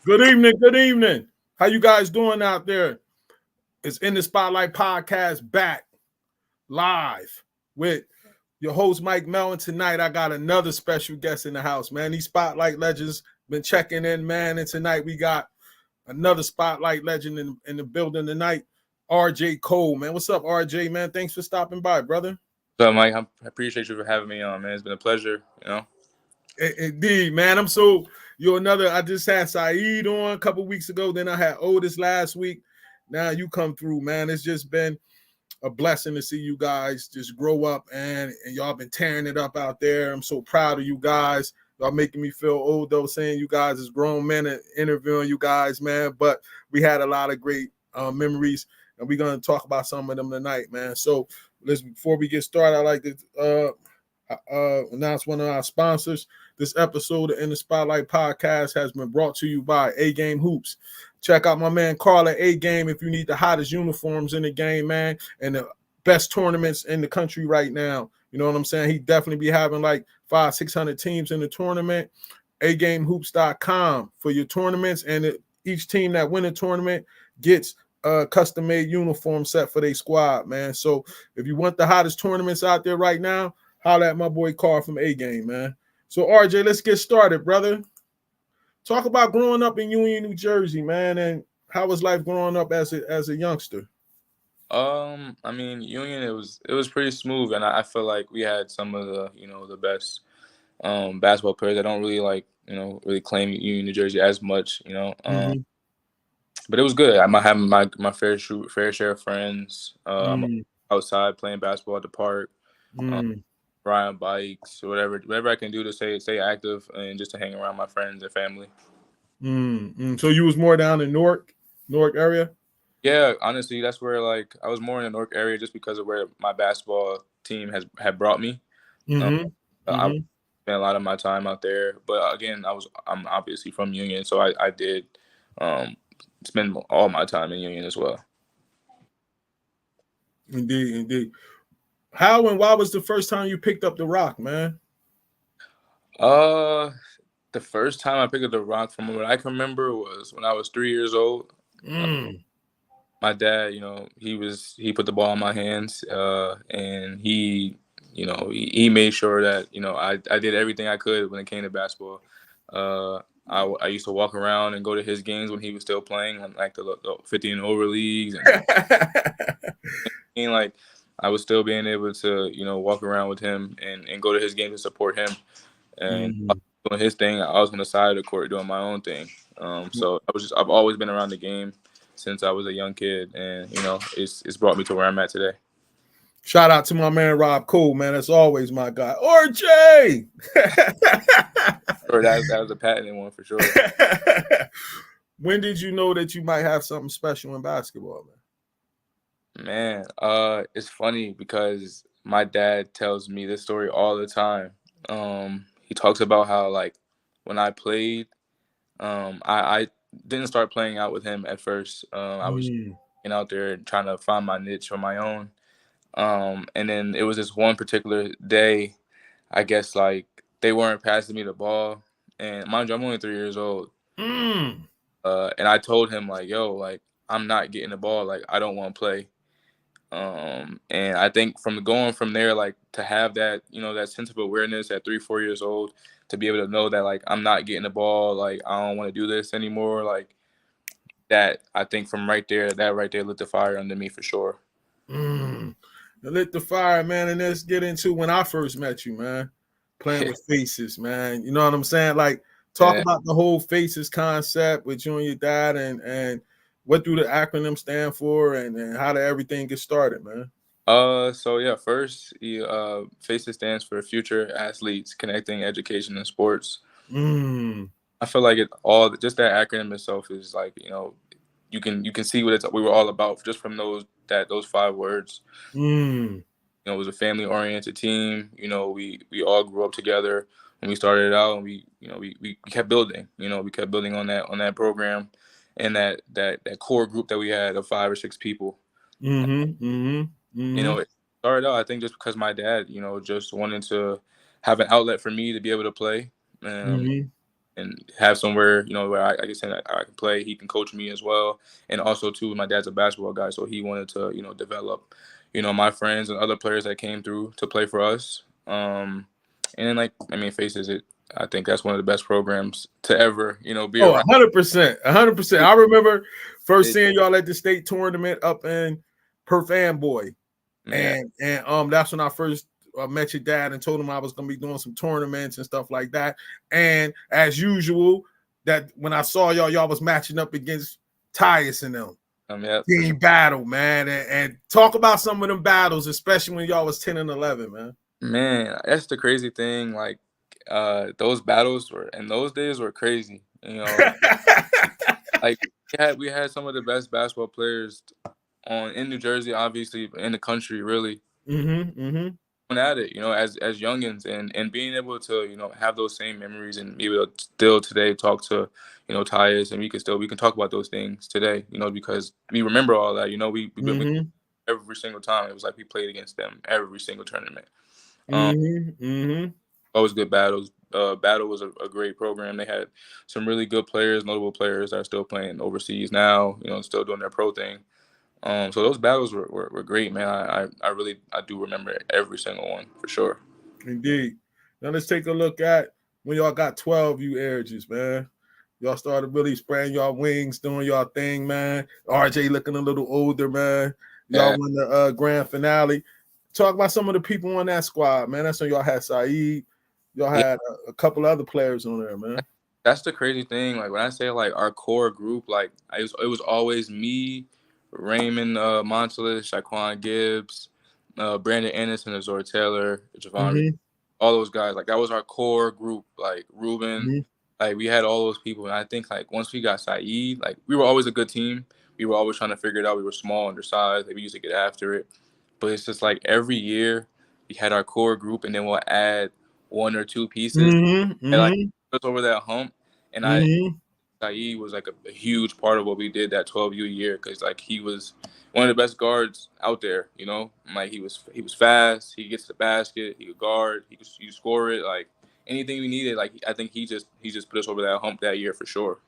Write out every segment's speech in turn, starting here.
Good evening. Good evening. How you guys doing out there? It's In the Spotlight podcast back live with your host Mike Melton. Tonight I got another special guest in the house, man. These Spotlight legends been checking in, man. And tonight we got another Spotlight legend in the building tonight, RJ Cole, man. What's up, RJ, man? Thanks for stopping by, brother. So, Mike, I appreciate you for having me on, man. It's been a pleasure. Indeed, man. I just had Saeed on a couple weeks ago. Then I had Otis last week. Now you come through, man. It's just been a blessing to see you guys just grow up, and y'all been tearing it up out there. I'm so proud of you guys. Y'all making me feel old, though, saying you guys as grown men and interviewing you guys, man. But we had a lot of great memories, and we're going to talk about some of them tonight, man. So before we get started, I'd like to announce one of our sponsors. This episode of In the Spotlight podcast has been brought to you by A Game Hoops. Check out my man Carl at A Game if you need the hottest uniforms in the game, man, and the best tournaments in the country right now. You know what I'm saying? He definitely be having like 500-600 teams in the tournament. agamehoops.com for your tournaments, and each team that win a tournament gets a custom-made uniform set for their squad, man. So if you want the hottest tournaments out there right now, holler at my boy Carl from A Game, man. So RJ, let's get started, brother. Talk about growing up in Union, New Jersey, man, and how was life growing up as a youngster? I mean, Union, it was pretty smooth, and I feel like we had some of the best basketball players. I don't really really claim Union, New Jersey as much, but it was good. I might have my fair share of friends. I'm outside playing basketball at the park. Riding bikes or whatever I can do to stay active and just to hang around my friends and family. So you was more down in Newark area? Yeah, honestly, that's where I was more in the Newark area just because of where my basketball team had brought me. I spent a lot of my time out there, but again, I'm obviously from Union, so I did spend all my time in Union as well. Indeed. How and why was the first time you picked up the rock, man? The first time I picked up the rock, from what I can remember, was when I was 3 years old. My dad, he put the ball in my hands, and he made sure that I did everything I could when it came to basketball. I used to walk around and go to his games when he was still playing, like the 50 and over leagues, and I was still being able to, walk around with him and go to his games and support him. And doing his thing, I was on the side of the court doing my own thing. So I've always been around the game since I was a young kid, and it's brought me to where I'm at today. Shout out to my man Rob Cole, man. That's always my guy. RJ. Sure, that was a patented one for sure. When did you know that you might have something special in basketball, man? Man, it's funny because my dad tells me this story all the time. He talks about how when I played, I didn't start playing out with him at first. I was out there trying to find my niche on my own. And then it was this one particular day, I guess they weren't passing me the ball, and mind you, I'm only 3 years old. And I told him yo, I'm not getting the ball. I don't want to play. And I think going from there, to have that, that sense of awareness at 3-4 years old, to be able to know that I'm not getting the ball, I don't want to do this anymore, that, I think from that right there lit the fire under me for sure. It lit the fire, man. And let's get into when I first met you, man. Playing with Faces, man. You know what I'm saying? Talk about the whole Faces concept with you and your dad, and what do the acronym stand for, and how did everything get started, man? So yeah, first, FACES stands for Future Athletes Connecting Education and Sports. I feel like just that acronym itself is you can see what we were all about just from those 5 words. It was a family oriented team. We all grew up together when we started out, and we kept building. We kept building on that program and that core group that we had of 5 or 6 people. It started out, I think, just because my dad, just wanted to have an outlet for me to be able to play. Mm-hmm. and have somewhere, where I can say that I can play. He can coach me as well. And also too, my dad's a basketball guy, so he wanted to, develop, my friends and other players that came through to play for us. And then, like, I mean, faces it. I think that's one of the best programs to ever, be Oh, around. 100%. 100%. I remember first It, seeing y'all at the state tournament up in Perth Amboy. yeah, And that's when I first met your dad and told him I was going to be doing some tournaments and stuff like that. And as usual, that when I saw y'all was matching up against Tyus and them. yeah, for sure. Team battle, man. And talk about some of them battles, especially when y'all was 10 and 11, man. Man, that's the crazy thing. Like, those battles were in those days were crazy. Like we had some of the best basketball players in New Jersey, obviously in the country, really Mm-hmm. Mm-hmm. going at it, as youngins, and being able to, have those same memories and be able to still today talk to, Tyus, and we can talk about those things today, because we remember all that, we Mm-hmm. every single time it was like we played against them every single tournament. Um, Mm-hmm. Mm-hmm. always good battles. Battle was a great program. They had some really good players, notable players that are still playing overseas now, still doing their pro thing. So those battles were great, man. I do remember every single one for sure. Indeed. Now let's take a look at when y'all got 12U ages, man. Y'all started really spreading y'all wings, doing y'all thing, man. RJ looking a little older, man. Y'all Yeah, won the grand finale. Talk about some of the people on that squad, man. That's when y'all had Saeed. Y'all yeah. had a couple other players on there, man. That's the crazy thing. Like when I say like our core group, like it was always me, Raymond Montelis, Shaquan Gibbs, Brandon Anderson, Azor Taylor, Javon, Mm-hmm. all those guys. Like that was our core group. Like Ruben, Mm-hmm. like we had all those people. And I think like once we got Saeed, like we were always a good team. We were always trying to figure it out. We were small, undersized. Like, we used to get after it. But it's just like every year we had our core group, and then we'll add one or two pieces Mm-hmm. and like Mm-hmm. us over that hump. And Mm-hmm. Saeed was like a huge part of what we did that 12U year, because like he was one of the best guards out there. Like he was fast. He gets the basket. He could guard. He could score it. Like anything we needed. Like I think he just put us over that hump that year for sure.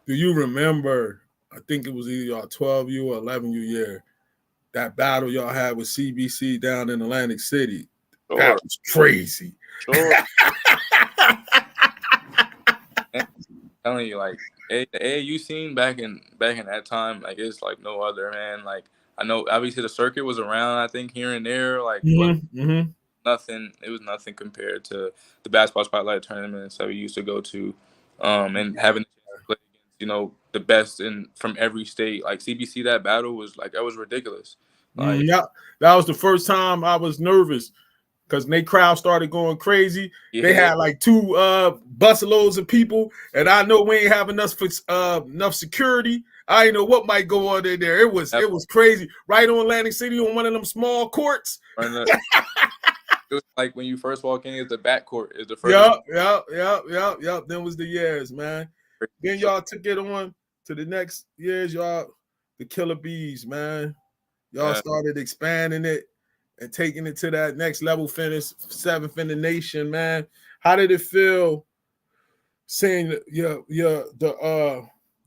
Do you remember? I think it was either y'all 12U or 11U year. That battle y'all had with CBC down in Atlantic City. That Sure, was crazy. sure. Man, I'm telling you, like the AAU scene back in that time, like it's like no other, man. Like I know obviously the circuit was around, I think here and there, like, but Mm-hmm. Mm-hmm. nothing. It was nothing compared to the basketball spotlight tournaments that we used to go to, and having the chance to play against, the best in from every state. Like CBC, that battle was like that was ridiculous. Like Yeah, that was the first time I was nervous because they crowd started going crazy. They yeah, had like two busloads of people, and I know we ain't have enough security. I didn't know what might go on in there. It was that it was crazy. Right on Atlantic City on one of them small courts. it was like when you first walk in, it's the backcourt is the furthest. Yep. Then was the years, man. Then So y'all took it on to the next years, y'all. The Killer Bees, man. Y'all yeah, started expanding it and taking it to that next level. Finish seventh in the nation, man. How did it feel seeing the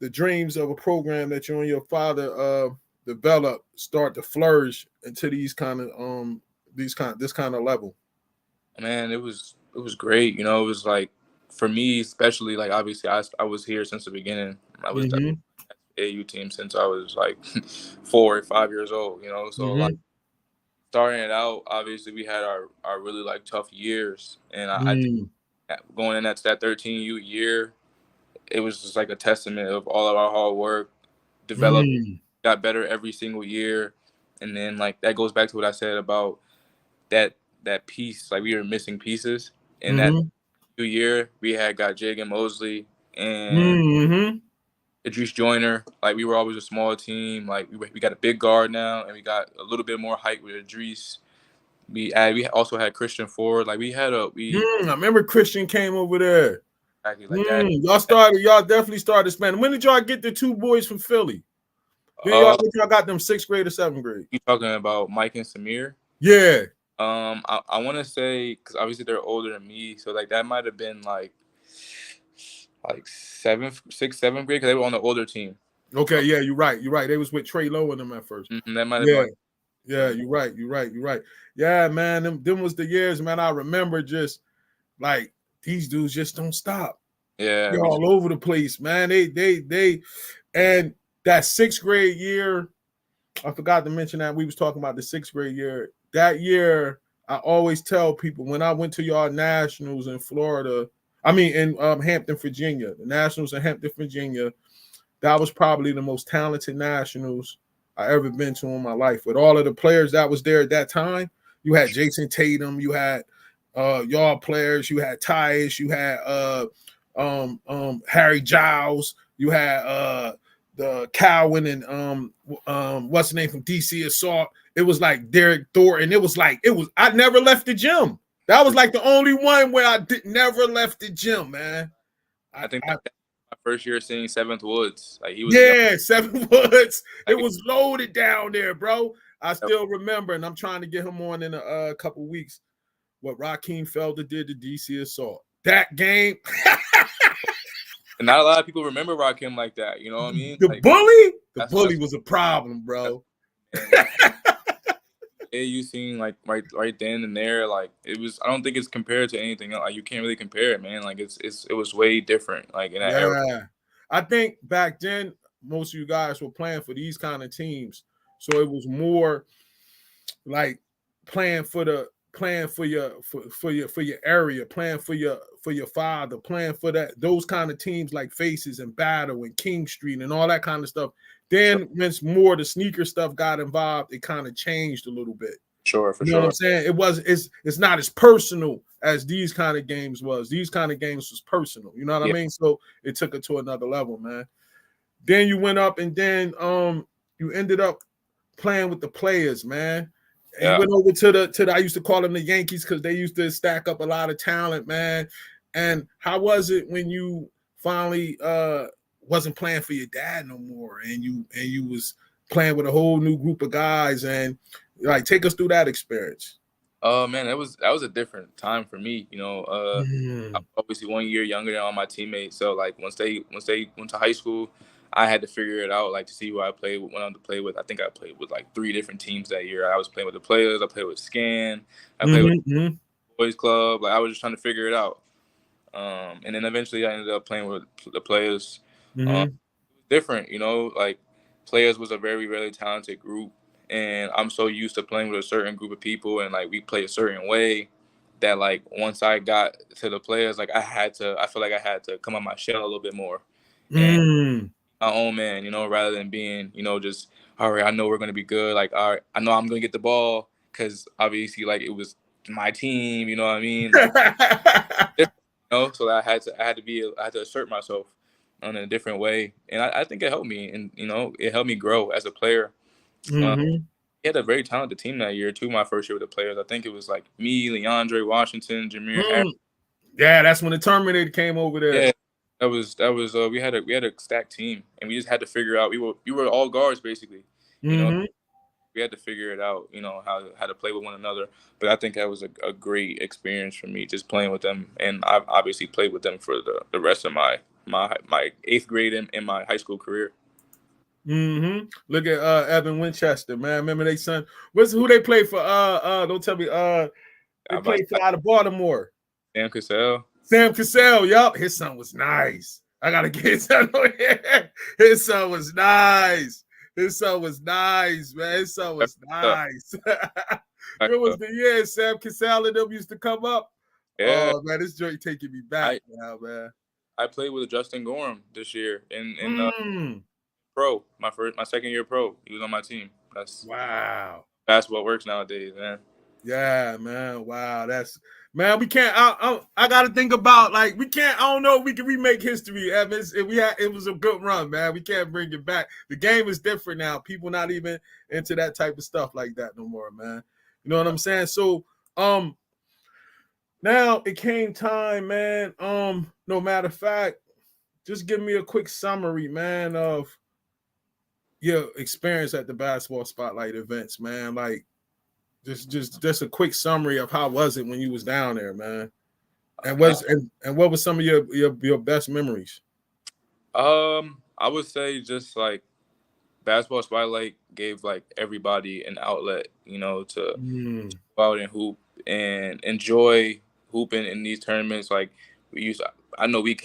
dreams of a program that you and your father developed start to flourish into this kind of level? man, it was great. It was like for me especially. Like obviously, I was here since the beginning. I was the Mm-hmm. AU team since I was like 4 or 5 years old. So like Mm-hmm. starting it out, obviously we had our really like tough years, and I think Mm-hmm. going in that 13U year, it was just like a testament of all of our hard work, developed, got better every single year, and then like that goes back to what I said about that piece. Like we were missing pieces in that Mm-hmm. year. We had got Jig and Mosley and Mm-hmm. Idris Joyner. Like we were always a small team. Like we got a big guard now, and we got a little bit more height with Idris. We also had Christian Ford. Like we had we I remember Christian came over there. exactly like that. Y'all definitely started spending. When did y'all get the two boys from Philly? Then Uh, y'all got them sixth grade or seventh grade? you talking about Mike and Samir? Yeah. I want to say because obviously they're older than me, so like that might have been like sixth, seventh grade because they were on the older team. Okay, yeah, you're right. You're right. They was with Trey Lowe and them at first. That might have been Yeah, like yeah, you're right. You're right. You're right. Yeah, man. Them was the years, man. I remember just like these dudes just don't stop. yeah. They're all over the place, man. They and that sixth grade year, I forgot to mention that we was talking about the sixth grade year. That year, I always tell people when I went to y'all nationals in Florida, I mean in Hampton, Virginia, the nationals in Hampton, Virginia. That was probably the most talented nationals I ever been to in my life. With all of the players that was there at that time, you had Jason Tatum, you had y'all players, you had Tyus, you had Harry Giles, you had the Cowan and what's the name from DC Assault. It was like Derek Thornton. It was I never left the gym. That was like the only one where I never left the gym, man. I think that my first year seeing Seventh Woods. Like he was yeah, Seven Woods. It like, was loaded down there, bro. I still remember, and I'm trying to get him on in a couple weeks. What Raheem Felder did to DC Assault. That game. and not a lot of people remember Rakim like that. You know what I mean? The like, bully? The bully was a problem, bro. You seen like right then and there, like it was. I don't think it's compared to anything else. Like you can't really compare it, man. Like it was way different. Like in that era. Yeah. I think back then most of you guys were playing for these kind of teams. So it was more like playing for your area, playing for your father, playing for those kind of teams like Faces and Battle and King Street and all that kind of stuff. Then once more the sneaker stuff got involved, it kind of changed a little bit. Sure, for you know sure. what I'm saying? It's not as personal as these kind of games was. These kind of games was personal. You know what I mean? So it took it to another level, man. Then you went up and then you ended up playing with the players, man. And you went over to the I used to call them the Yankees because they used to stack up a lot of talent, man. And how was it when you finally wasn't playing for your dad no more and you was playing with a whole new group of guys, and like take us through that experience? Man, that was a different time for me. You know, I'm obviously 1 year younger than all my teammates. So like once they went to high school, I had to figure it out, like to see who I played with, went on to play with. I think I played with like 3 different teams that year. I was playing with the players, I played with Scan, I played with Boys Club. Like I was just trying to figure it out. And then eventually I ended up playing with the players. Different, you know, like players was a very, very talented group. And I'm so used to playing with a certain group of people and like we play a certain way that like once I got to the players, like I feel like I had to come out my shell a little bit more. And my own man, you know, rather than being, you know, just all right, I know we're gonna be good. Like, all right, I know I'm gonna get the ball because obviously, like, it was my team. You know what I mean? Like, you know, so I had to assert myself in a different way, and I think it helped me, and you know, it helped me grow as a player. We had a very talented team that year too. My first year with the players, I think it was like me, Leandre Washington, Jameer Harris. Yeah, that's when the Terminator came over there. Yeah. That was we had a stacked team, and we just had to figure out we were all guards basically. You know, we had to figure it out. You know how to play with one another. But I think that was a great experience for me just playing with them, and I've obviously played with them for the rest of my 8th grade and my high school career. Look at Evan Winchester, man. Remember they son? Who they play for? Don't tell me. They played for out of Baltimore. Sam Cassell. Sam Cassell, yup. His son was nice. I gotta get his son over here. His son was nice. His son was nice, man. His son was nice. It was the year Sam Cassell and them used to come up. Yeah. Oh man, this joint taking me back now, man. I played with Justin Gorham this year in pro. My second year pro. He was on my team. That's wow. Basketball works nowadays, man. Yeah, man. Wow, that's man. We can't. I got to think about like we can't. I don't know if we can remake history, Evans. It was a good run, man. We can't bring it back. The game is different now. People not even into that type of stuff like that no more, man. You know what I'm saying? So, now it came time, man. No matter of fact, just give me a quick summary, man, of your experience at the Basketball Spotlight events, man. Like. Just a quick summary of how was it when you was down there, man. And Nah. what was some of your best memories? I would say just like basketball spotlight gave like everybody an outlet, to Mm, go out and hoop and enjoy hooping in these tournaments. Like we used, I know we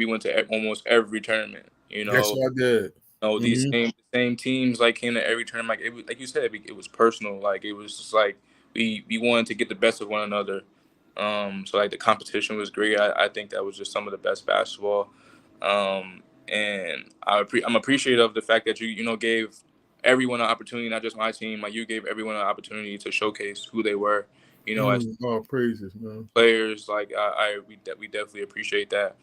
went to almost every tournament. yes, I did. These Hmm. same teams like came to every tournament. Like it was, like you said, it was personal. Like it was just like we wanted to get the best of one another. So like the competition was great. I think that was just some of the best basketball. And I'm appreciative of the fact that you gave everyone an opportunity, not just my team. Like you gave everyone an opportunity to showcase who they were. As Oh, praises, man. players. Like we definitely appreciate that.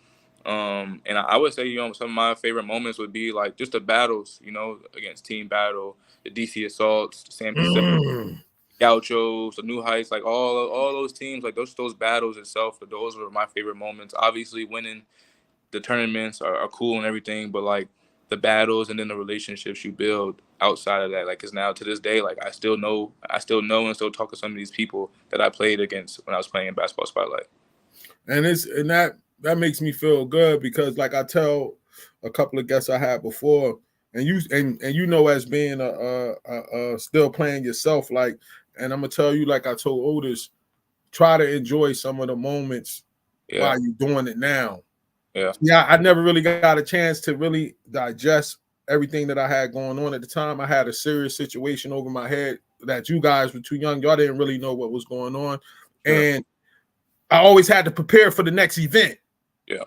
And I would say, some of my favorite moments would be like just the battles, against Team Battle, the DC Assaults, the San Pacific, Mm. Gauchos, the New Heights, like all those teams, like those battles itself. Those were my favorite moments. Obviously, winning the tournaments are cool and everything, but like the battles and then the relationships you build outside of that, like, cause now to this day, like I still know and still talk to some of these people that I played against when I was playing in basketball spotlight. And that makes me feel good because, like I tell a couple of guests I had before, and as being still playing yourself, like, and I'm gonna tell you, like I told Otis, try to enjoy some of the moments Yeah, while you're doing it now. yeah, Yeah, I never really got a chance to really digest everything that I had going on at the time. I had a serious situation over my head that you guys were too young. Y'all didn't really know what was going on. sure, And I always had to prepare for the next event. yeah,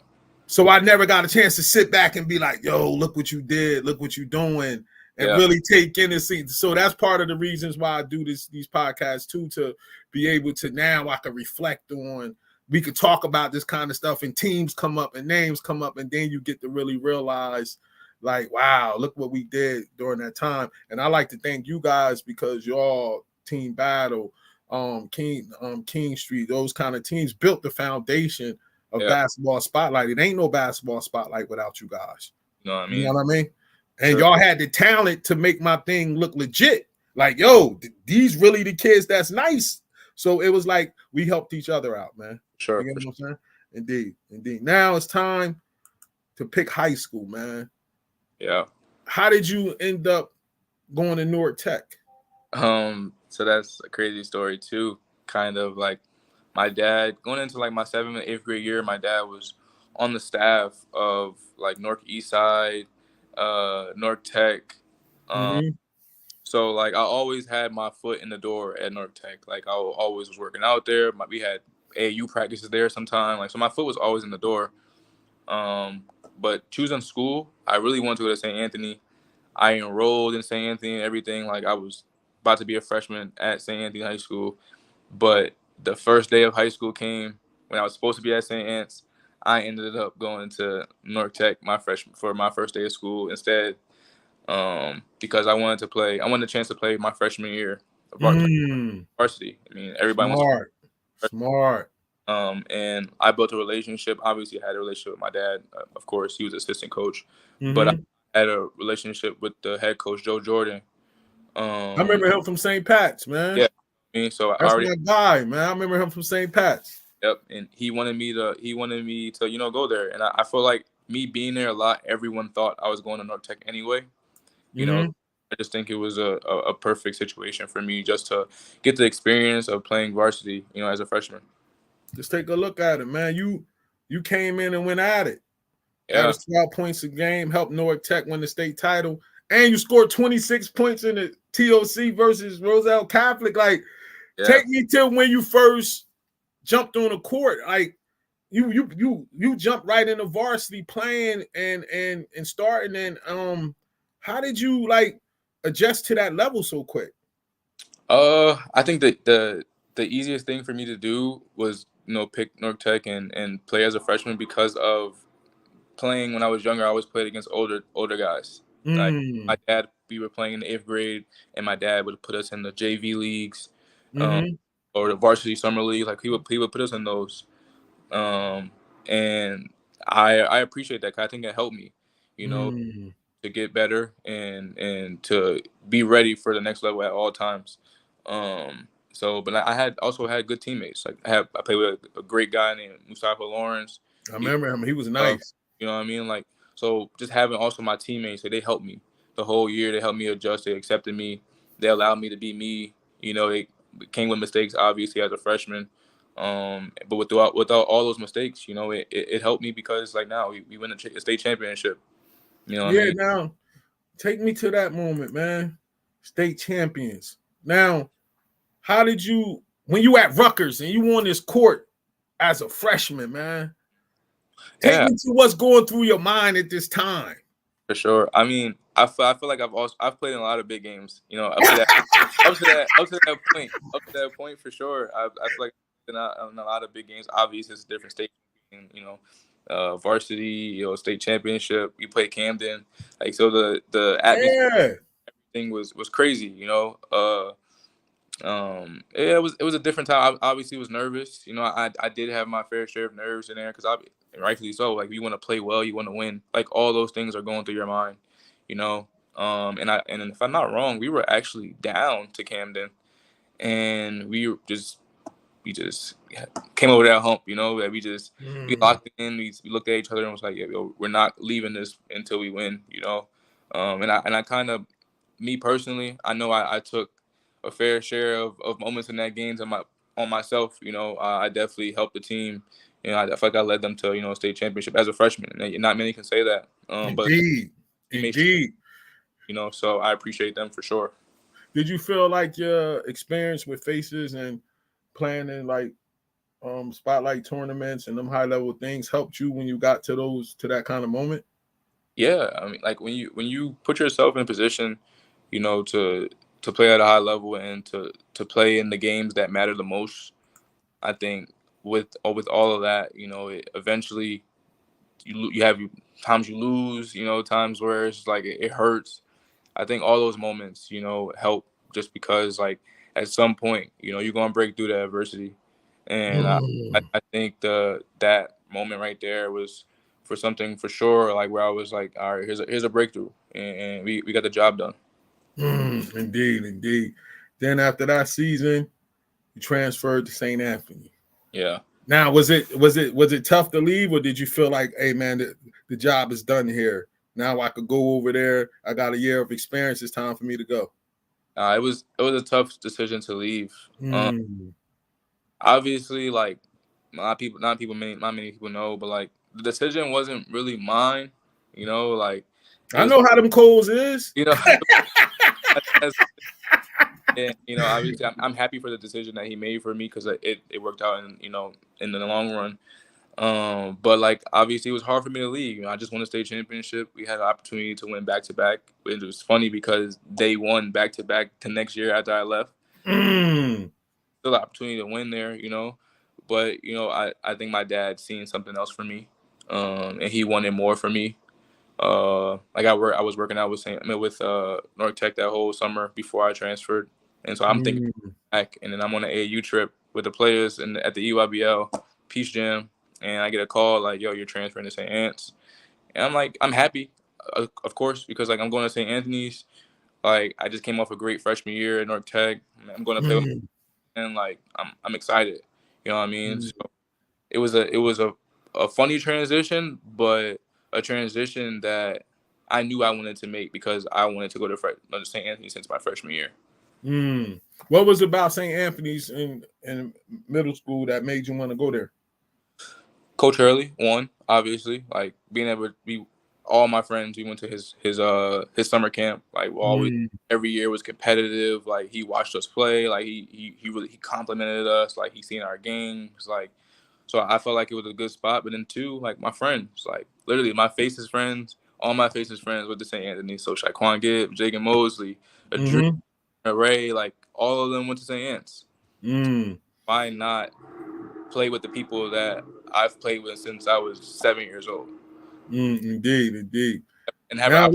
So I never got a chance to sit back and be like, yo, look what you did, look what you're doing, and yeah, really take in and see. So that's part of the reasons why I do these podcasts too, to be able to now I can reflect on, we could talk about this kind of stuff and teams come up and names come up, and then you get to really realize, like, wow, look what we did during that time. And I like to thank you guys because y'all Team Battle, King Street, those kind of teams built the foundation of yeah. basketball spotlight. It ain't no basketball spotlight without you guys. You know what I You know mean? what I mean? And Sure, y'all had the talent to make my thing look legit. Like, yo, these really the kids that's nice. So it was like we helped each other out, man. You sure, get for what sure. I'm saying? Indeed, indeed. Now it's time to pick high school, man. Yeah. How did you end up going to North Tech? So that's a crazy story too. Kind of like my dad going into like my 7th and 8th grade year. My dad was on the staff of like North East Side, North Tech. Um, Mm-hmm. so like I always had my foot in the door at North Tech. Like I always was working out there. We had AAU practices there sometime. Like so, my foot was always in the door. Um, but choosing school, I really wanted to go to St. Anthony. I enrolled in St. Anthony and everything. Like I was about to be a freshman at St. Anthony High School, but the first day of high school came when I was supposed to be at St. Anne's. I ended up going to North Tech for my first day of school instead, because I wanted to play. I wanted a chance to play my freshman year of Mm, varsity. I mean, everybody wants to. smart, smart. And I built a relationship. Obviously, I had a relationship with my dad. Of course, he was assistant coach, but Mm-hmm. I had a relationship with the head coach, Joe Jordan. I Um, remember him from St. Pat's, man. yeah, I mean, so I That's already, my guy, man. I remember him from St. Pat's. yep, and he wanted me to go there, and I feel like me being there a lot. Everyone thought I was going to North Tech anyway. You know, Mm-hmm. I just think it was a perfect situation for me just to get the experience of playing varsity. As a freshman. Just take a look at it, man. You came in and went at it. Yeah, Averaged 12 points a game, helped North Tech win the state title, and you scored 26 points in the TOC versus Roselle Catholic. Like, yeah. take me to when you first jumped on the court. Like, you jumped right into varsity playing and starting. And how did you like adjust to that level so quick? I think that the easiest thing for me to do was pick North Tech and play as a freshman because of playing when I was younger. I always played against older guys. Like Mm, my dad, we were playing in the 8th grade, and my dad would put us in the JV leagues, um, mm-hmm, or the varsity summer league. Like he would put us in those, um, and I appreciate that 'cause I think it helped me, you know, mm. to get better and to be ready for the next level at all times. So, but I had also had good teammates. Like I played with a great guy named Mustafa Lawrence. I remember him. He was Uh, nice. you know what I mean? Like, so just having also my teammates, they helped me the whole year. They helped me adjust. They accepted me. They allowed me to be me. You know, they came with mistakes, obviously, as a freshman. But without all those mistakes, you know, it helped me because like now we win a state championship. You know what I Yeah, mean? now take me to that moment, man. State champions. Now, how did you when you at Rutgers and you on this court as a freshman, man? Take Yeah, me to what's going through your mind at this time. for sure. I mean, I feel like I've played in a lot of big games. You know, up to that point for sure. I feel like in a lot of big games. Obviously, it's a different stage. You know, varsity, state championship. We played Camden. Like so, the atmosphere Yeah. thing was crazy. Yeah, it was a different time. I obviously was nervous. You know, I did have my fair share of nerves in there because rightfully so. Like you want to play well, you want to win. Like all those things are going through your mind. You know, and if I'm not wrong, we were actually down to Camden, and we just came over that hump. You know, that we locked in. We looked at each other and was like, yeah, yo, we're not leaving this until we win. You know, and I kind of, me personally, I know I took a fair share of moments in that games on myself. You know, I definitely helped the team. You know, I feel like I led them to a state championship as a freshman. And not many can say that. But Indeed. teammates, Indeed. so I appreciate them for sure. Did you feel like your experience with faces and playing in like spotlight tournaments and them high level things helped you when you got to that kind of moment? Yeah, I mean, like when you put yourself in a position, to play at a high level and to play in the games that matter the most, I think with all of that, eventually you have times you lose, times where it's like it hurts. I think all those moments, help just because like at some point, you're gonna break through the adversity, and I think that moment right there was for something for sure, like where I was like, all right, here's a breakthrough, and we got the job done. Indeed, indeed. Then after that season, you transferred to St. Anthony. Yeah. Now, was it tough to leave, or did you feel like, hey man, the job is done here? Now I could go over there. I got a year of experience. It's time for me to go. It was a tough decision to leave. Mm. Obviously, like not many people know, but like the decision wasn't really mine. Like it I was, know how them coals is. you know, as, and obviously I'm happy for the decision that he made for me because it worked out in the long run. But like obviously it was hard for me to leave. I just won a state championship. We had an opportunity to win back to back. It was funny because they won back to back the next year after I left. Mm. Still an opportunity to win there. But I think my dad seen something else for me, and he wanted more for me. Like I was working out with North Tech that whole summer before I transferred, and so I'm thinking back, and then I'm on an AAU trip with the players and at the EYBL Peace Jam, and I get a call like, "Yo, you're transferring to St. Anne's," and I'm like, I'm happy, of course, because like I'm going to St. Anthony's. Like I just came off a great freshman year at North Tech. I'm going to play with, and like I'm excited. You know what I mean? So it was a funny transition, but a transition that I knew I wanted to make because I wanted to go to St. Anthony since my freshman year. What was it about St. Anthony's in middle school that made you want to go there? Coach Hurley, one, obviously, like being able to be all my friends. We went to his summer camp. Like we always every year was competitive. Like he watched us play. Like he complimented us. Like he seen our games. Like so I felt like it was a good spot. But then two, like my friends, like literally my faces friends, all my faces friends with the St. Anthony. So Shaquan Gibb, Jagan Mosley, Adrian Ray, like all of them went to St. Anne's. Why not play with the people that I've played with since I was 7 years old? Indeed, indeed. And have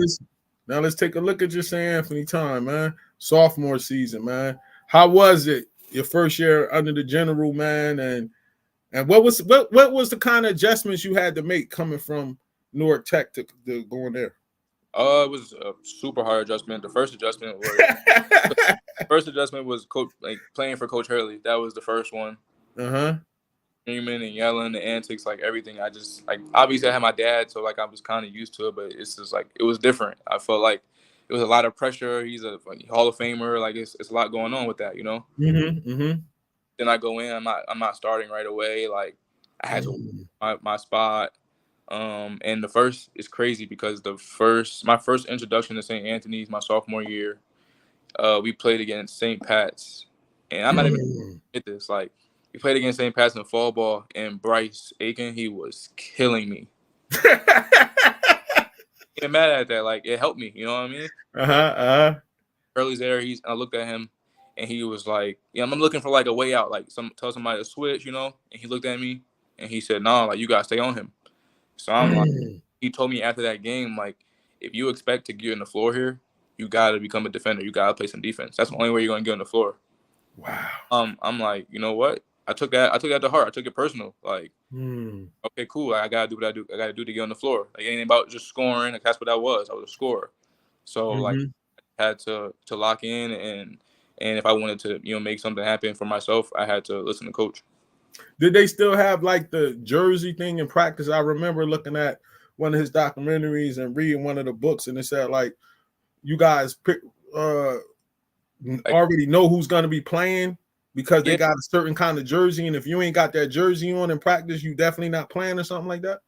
Now let's take a look at your St. Anthony time, man. Sophomore season, man. How was it your first year under the general, man? And what was the kind of adjustments you had to make coming from Newark Tech to going there? It was a super hard adjustment. The first adjustment was playing for Coach Hurley. That was the first one. Uh-huh. Screaming and yelling, the antics, like everything. I just like obviously I had my dad, so like I was kind of used to it, but it's just like it was different. I felt like it was a lot of pressure. He's a Hall of Famer. Like it's a lot going on with that, you know. Mm-hmm. Mm-hmm. Then I go in. I'm not starting right away. Like I had to Mm. my spot. And the first is crazy because my first introduction to St. Anthony's my sophomore year. We played against St. Pat's, and I'm not even Mm. get this. Like we played against St. Pat's in fall ball, and Bryce Aiken, he was killing me. Get mad at that. Like it helped me. You know what I mean? Uh-huh. Uh-huh. Early's there. I looked at him, and he was like, "Yeah, I'm looking for like a way out. Like tell somebody to switch, you know." And he looked at me, and he said, "No, like you gotta stay on him." So I'm like, Mm. he told me after that game, like, if you expect to get on the floor here, you gotta become a defender. You gotta play some defense. That's the only way you're gonna get on the floor. Wow. I'm like, you know what? I took that to heart. I took it personal. Like, Mm. okay, cool. I gotta do what I do. I gotta do to get on the floor. Like, it ain't about just scoring. Like, that's what I was. I was a scorer. So like, Mm-hmm. I had to lock in and if I wanted to, make something happen for myself, I had to listen to coach. Did they still have like the jersey thing in practice? I remember looking at one of his documentaries and reading one of the books, and it said like you guys pick, Like, already know who's going to be playing because they yeah. got a certain kind of jersey, and if you ain't got that jersey on in practice, you definitely not playing or something like that.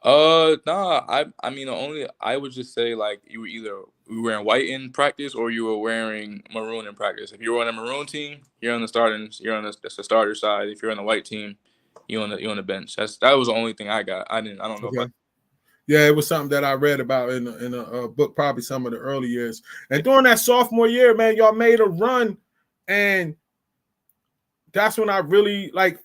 Nah. I mean, the only I would just say like you were wearing white in practice or you were wearing maroon in practice. If you're on a maroon team, you're on that's the starter side. If you're on the white team, you're on the bench. That was the only thing I got. I don't know if I. Okay. Yeah, it was something that I read about in a book, probably some of the early years. And during that sophomore year, man, y'all made a run, and that's when I really like.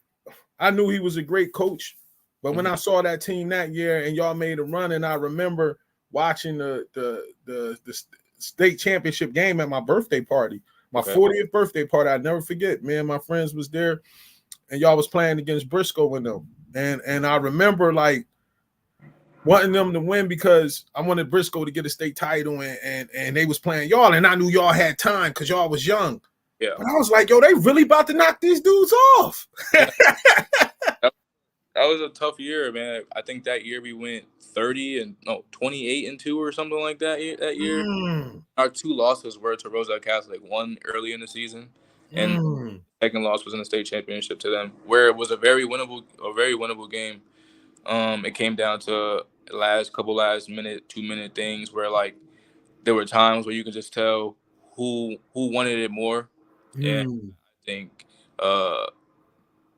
I knew he was a great coach, but when Mhm. I saw that team that year and y'all made a run, and I remember watching the state championship game at my birthday party, my Okay. 40th birthday party. I'd never forget. Me and my friends was there, and y'all was playing against Briscoe and them, and I remember like wanting them to win because I wanted Briscoe to get a state title, and they was playing y'all, and I knew y'all had time because y'all was young. Yeah. But I was like, yo, they really about to knock these dudes off. Yeah. That, that was a tough year, man. I think that year we went 28-2 or something like that. That year, Mm, our two losses were to Roselle Catholic. One early in the season, and mm, second loss was in the state championship to them, where it was a very winnable game. It came down to last minute, 2 minute things where like there were times where you could just tell who wanted it more, and mm. I think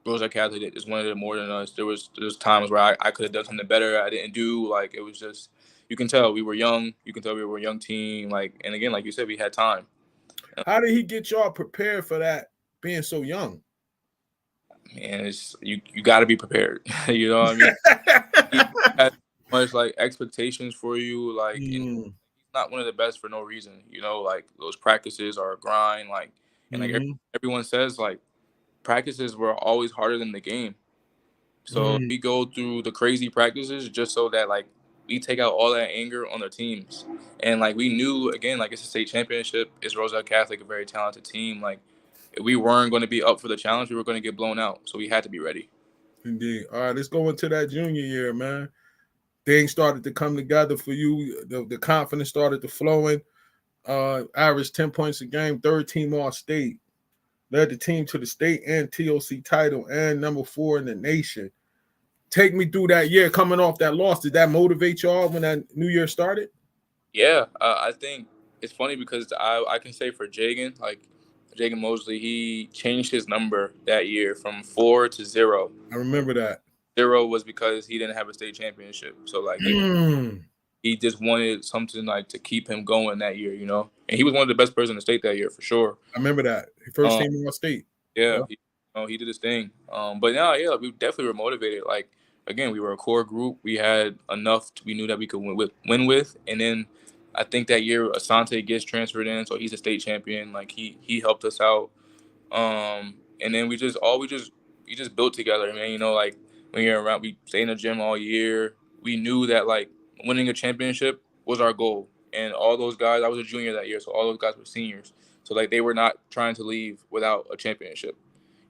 Roselle Catholic just wanted it more than us. There was times where I could have done something better. I didn't do. Like it was just you can tell we were young. You can tell we were a young team. Like and again, like you said, we had time. How did he get y'all prepared for that being so young? And it's you got to be prepared. You know what I mean? He has much like expectations for you. Like and Mm, he's not one of the best for no reason. You know, like those practices are a grind. Like and like mm, everyone says, like practices were always harder than the game. So mm. we go through the crazy practices just so that like we take out all that anger on the teams. And like we knew again, like it's a state championship. It's Roselle Catholic, a very talented team. Like if we weren't going to be up for the challenge, we were going to get blown out. So we had to be ready. Indeed. All right, let's go into that junior year, man. Things started to come together for you. The confidence started to flowing. Average 10 points a game, third team all state. Led the team to the state and TOC title and number 4 in the nation. Take me through that year coming off that loss. Did that motivate y'all when that new year started? Yeah, I think it's funny because I can say for Jagan, like Jagan Mosley, he changed his number that year from 4 to 0. I remember that. 0 was because he didn't have a state championship. So like Mm, he just wanted something like to keep him going that year, And he was one of the best players in the state that year for sure. I remember that. First Um, team all state. yeah, Yeah. he did his thing. But now, yeah, we definitely were motivated. Like again, we were a core group. We had enough. We knew that we could win with. And then I think that year Asante gets transferred in, so he's a state champion. Like he helped us out. And then we just built together, man. Like when you're around, we stay in the gym all year. We knew that like winning a championship was our goal. And all those guys, I was a junior that year, so all those guys were seniors. So like they were not trying to leave without a championship,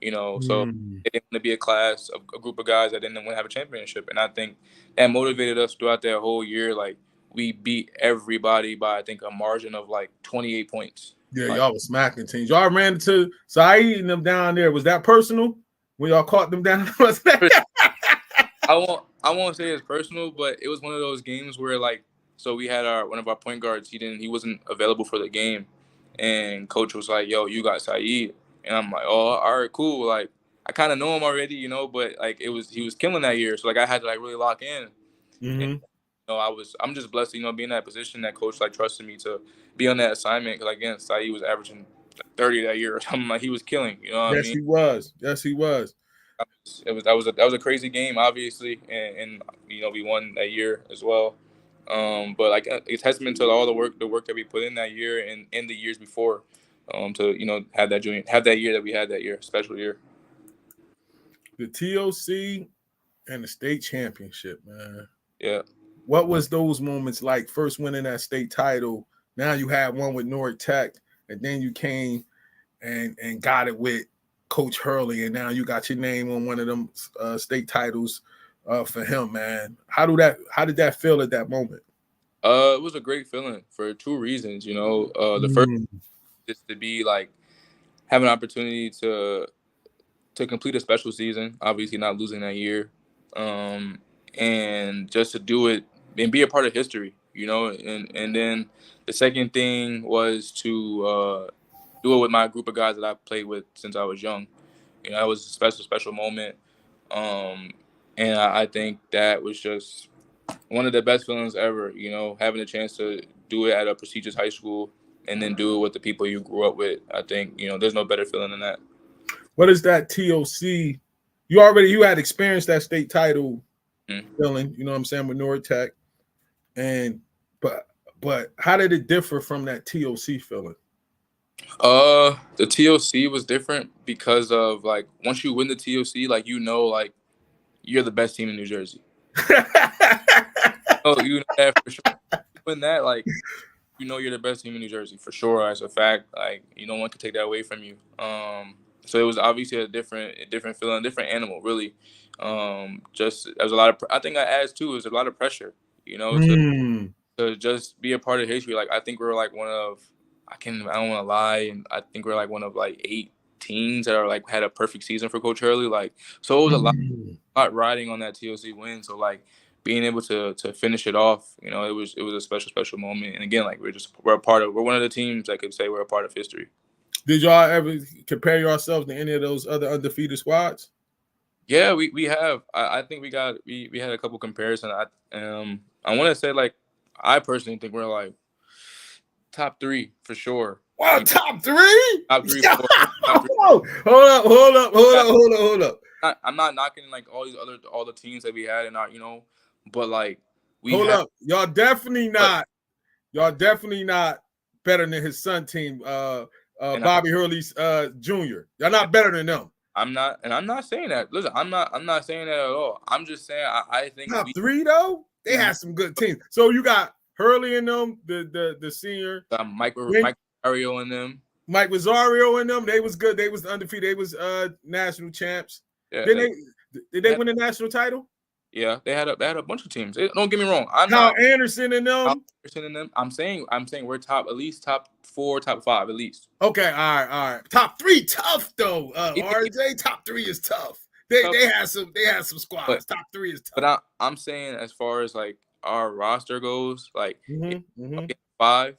So it didn't want to be a class, a group of guys that didn't want to have a championship. And I think that motivated us throughout that whole year. Like we beat everybody by I think a margin of like 28 points. Yeah, like, y'all was smacking teams. Y'all ran into Saeed and them down there. Was that personal when y'all caught them down? I won't say it's personal, but it was one of those games where like, so we had one of our point guards. He wasn't available for the game, and coach was like, "Yo, you got Saeed," and I'm like, "Oh, all right, cool." Like I kind of know him already, but like he was killing that year, so like I had to like really lock in. And, I'm just blessed, being in that position that coach like trusted me to be on that assignment. Because again, Saeed was averaging 30 that year or something. Like he was killing. You know what I mean? He was. Yes, he was. That was a crazy game, obviously, and we won that year as well. But like it's testament to all the work that we put in that year and in the years before, to have that year that we had that year, special year. The TOC and the state championship, man. Yeah. What was those moments like? First winning that state title. Now you had one with North Tech, and then you came and got it with Coach Hurley, and now you got your name on one of them state titles for him, man. How did that feel at that moment? It was a great feeling for two reasons. The first is to be like have an opportunity to complete a special season, obviously not losing that year, and just to do it and be a part of history, and then the second thing was to do it with my group of guys that I played with since I was young. That was a special moment. And I think that was just one of the best feelings ever, having a chance to do it at a prestigious high school and then do it with the people you grew up with. I think, there's no better feeling than that. What is that TOC? You had experienced that state title feeling, you know what I'm saying, with North Tech. But how did it differ from that TOC feeling? The TOC was different because of like once you win the TOC, like like you're the best team in New Jersey. You know that for sure. You win that, like you're the best team in New Jersey for sure. As a fact, like no one could take that away from you. So it was obviously a different feeling, different animal, really. Just there was a lot of. I think I asked too. There's a lot of pressure, to just be a part of history. Like I think we're like one of. I don't want to lie, and I think we're like one of like 8 teams that are like had a perfect season for Coach Hurley. Like so, it was a lot riding on that TOC win. So like being able to finish it off, it was a special moment. And again, like we're one of the teams that could say we're a part of history. Did y'all ever compare yourselves to any of those other undefeated squads? Yeah, we have. I think we had a couple comparisons. I want to say like I personally think we're like top 3 for sure. Wow, top 3? Top 3. Hold up. I'm not knocking like all the teams that we had and not, but like hold up. Y'all definitely not better than his son team, Bobby Hurley's Jr. Y'all not better than them. I'm not saying that. Listen, I'm not saying that at all. I'm just saying I think top 3 though. They had some good teams. So you got Hurley and them, the senior, Mike Rosario and them. Mike Rosario and them, they was good. They was undefeated. They was national champs. Yeah, did they win the national title? Yeah, they had a bunch of teams. Don't get me wrong. Anderson and them. I'm saying we're at least top 4, top 5 at least. Okay, all right. Top 3 tough though. RJ, top 3 is tough. They had some squads. But, top 3 is tough. But I'm saying as far as like our roster goes, like 5,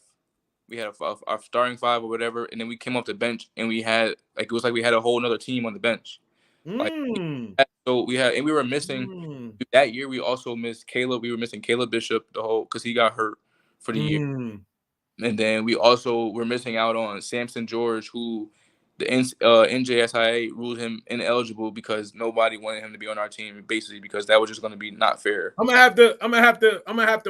we had our starting 5 or whatever, and then we came off the bench and we had like it was like we had a whole other team on the bench. Like we were missing that year. We also missed Caleb. We were missing Caleb Bishop because he got hurt for the year, and then we also were missing out on Samson George, who the NJSIA ruled him ineligible because nobody wanted him to be on our team, basically because that was just going to be not fair. I'm gonna have to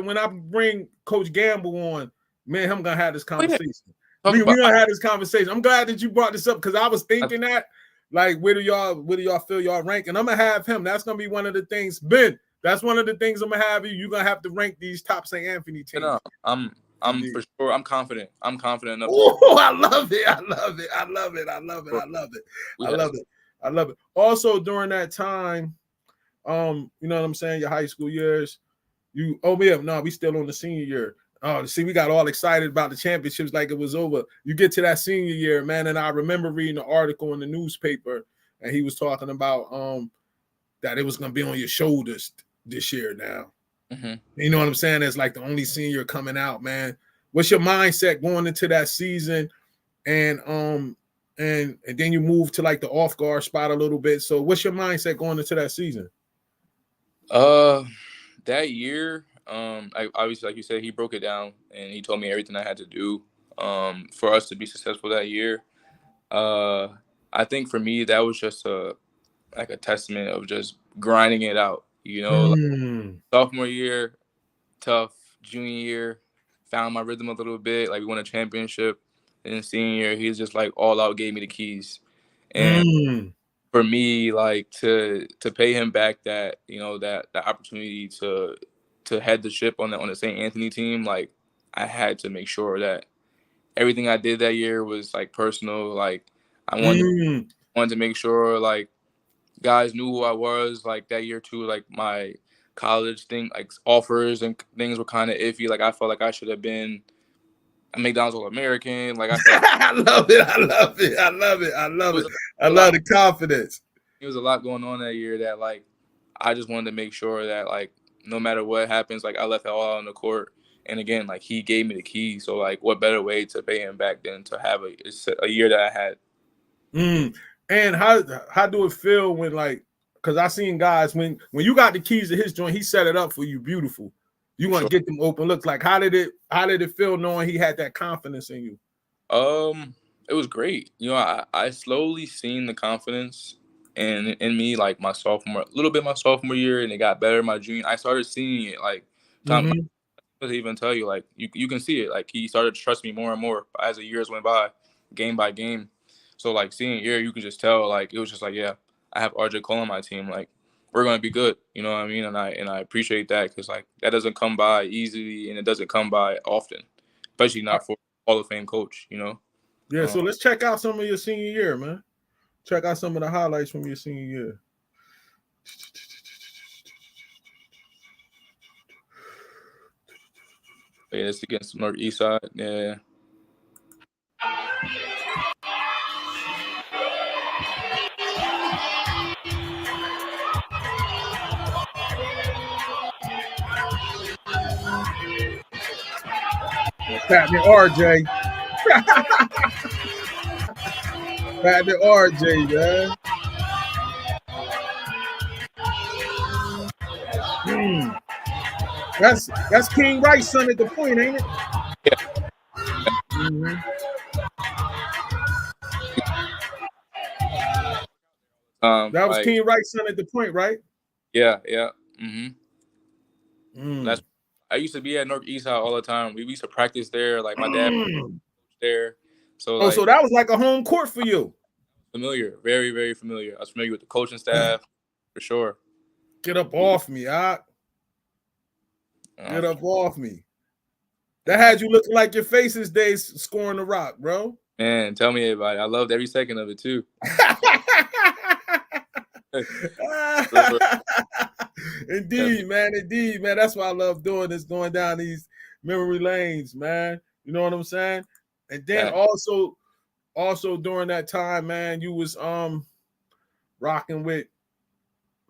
when I bring Coach Gamble on, man, I'm gonna have this conversation. We're gonna have this conversation. I'm glad that you brought this up because I was thinking that, like, where do y'all feel y'all rank? And I'm gonna have him. That's gonna be one of the things. Ben, That's one of the things I'm gonna have you. You're gonna have to rank these top St. Anthony teams. No, I'm Indeed. for sure. I'm confident. I'm confident enough to. Oh, I love it. I love it. I love it. I love it. I love it. We I have- love it. I love it. Also, during that time, you know what I'm saying, your high school years, we still on the senior year. Oh, see, we got all excited about the championships like it was over. You get to that senior year, man, and I remember reading an article in the newspaper, and he was talking about that it was gonna be on your shoulders this year now. Mm-hmm. You know what I'm saying? It's like the only senior coming out, man. What's your mindset going into that season? And then you move to like the off guard spot a little bit. So what's your mindset going into that season? That year, obviously, like you said, he broke it down and he told me everything I had to do for us to be successful that year. I think for me, that was just a testament of just grinding it out. You know, like sophomore year, tough. Junior year, found my rhythm a little bit. Like we won a championship. And then senior year, he's just like all out, gave me the keys. And for me, like to pay him back that, you know, that opportunity to head the ship on the St. Anthony team, like I had to make sure that everything I did that year was like personal. Like I wanted to make sure like guys knew who I was. Like that year too, like my college thing, like offers and things were kind of iffy. Like I felt like I should have been a McDonald's All-American. Like I felt like I love it. I love it. I love it. I love it. I love the confidence. There was a lot going on that year that like I just wanted to make sure that like no matter what happens, like I left it all on the court. And again, like he gave me the key. So like what better way to pay him back than to have a year that I had. And how do it feel when like, because I seen guys when you got the keys to his joint, he set it up for you beautiful. You want to get them open looks. Like how did it feel knowing he had that confidence in you? It was great. You know, I slowly seen the confidence in me like my sophomore year, and it got better my junior. I started seeing it like time to even tell you like you can see it. Like he started to trust me more and more as the years went by, game by game. So like senior year, you could just tell like it was just like, yeah, I have RJ Cole on my team. Like we're gonna be good. You know what I mean? And I appreciate that because like that doesn't come by easily and it doesn't come by often, especially not for Hall of Fame coach. You know? Yeah. So let's check out some of your senior year, man. Check out some of the highlights from your senior year. Yeah, it's against Northeast side. Yeah. Patting RJ. Patting RJ, man. That's King Wright's son at the point, ain't it? Yeah. That was like, King Wright's son at the point, right? Yeah. That's I used to be at Northeast Side all the time. We used to practice there. Like my dad there. So like, so that was like a home court for you. Familiar, very, very familiar. I was familiar with the coaching staff for sure. Get up off me, Get up off me. That had you looking like your faces days scoring the rock, bro. Man, tell me about it. I loved every second of it too. Indeed, man. That's why I love doing this, going down these memory lanes, man. You know what I'm saying? And then also during that time, man, you was rocking with.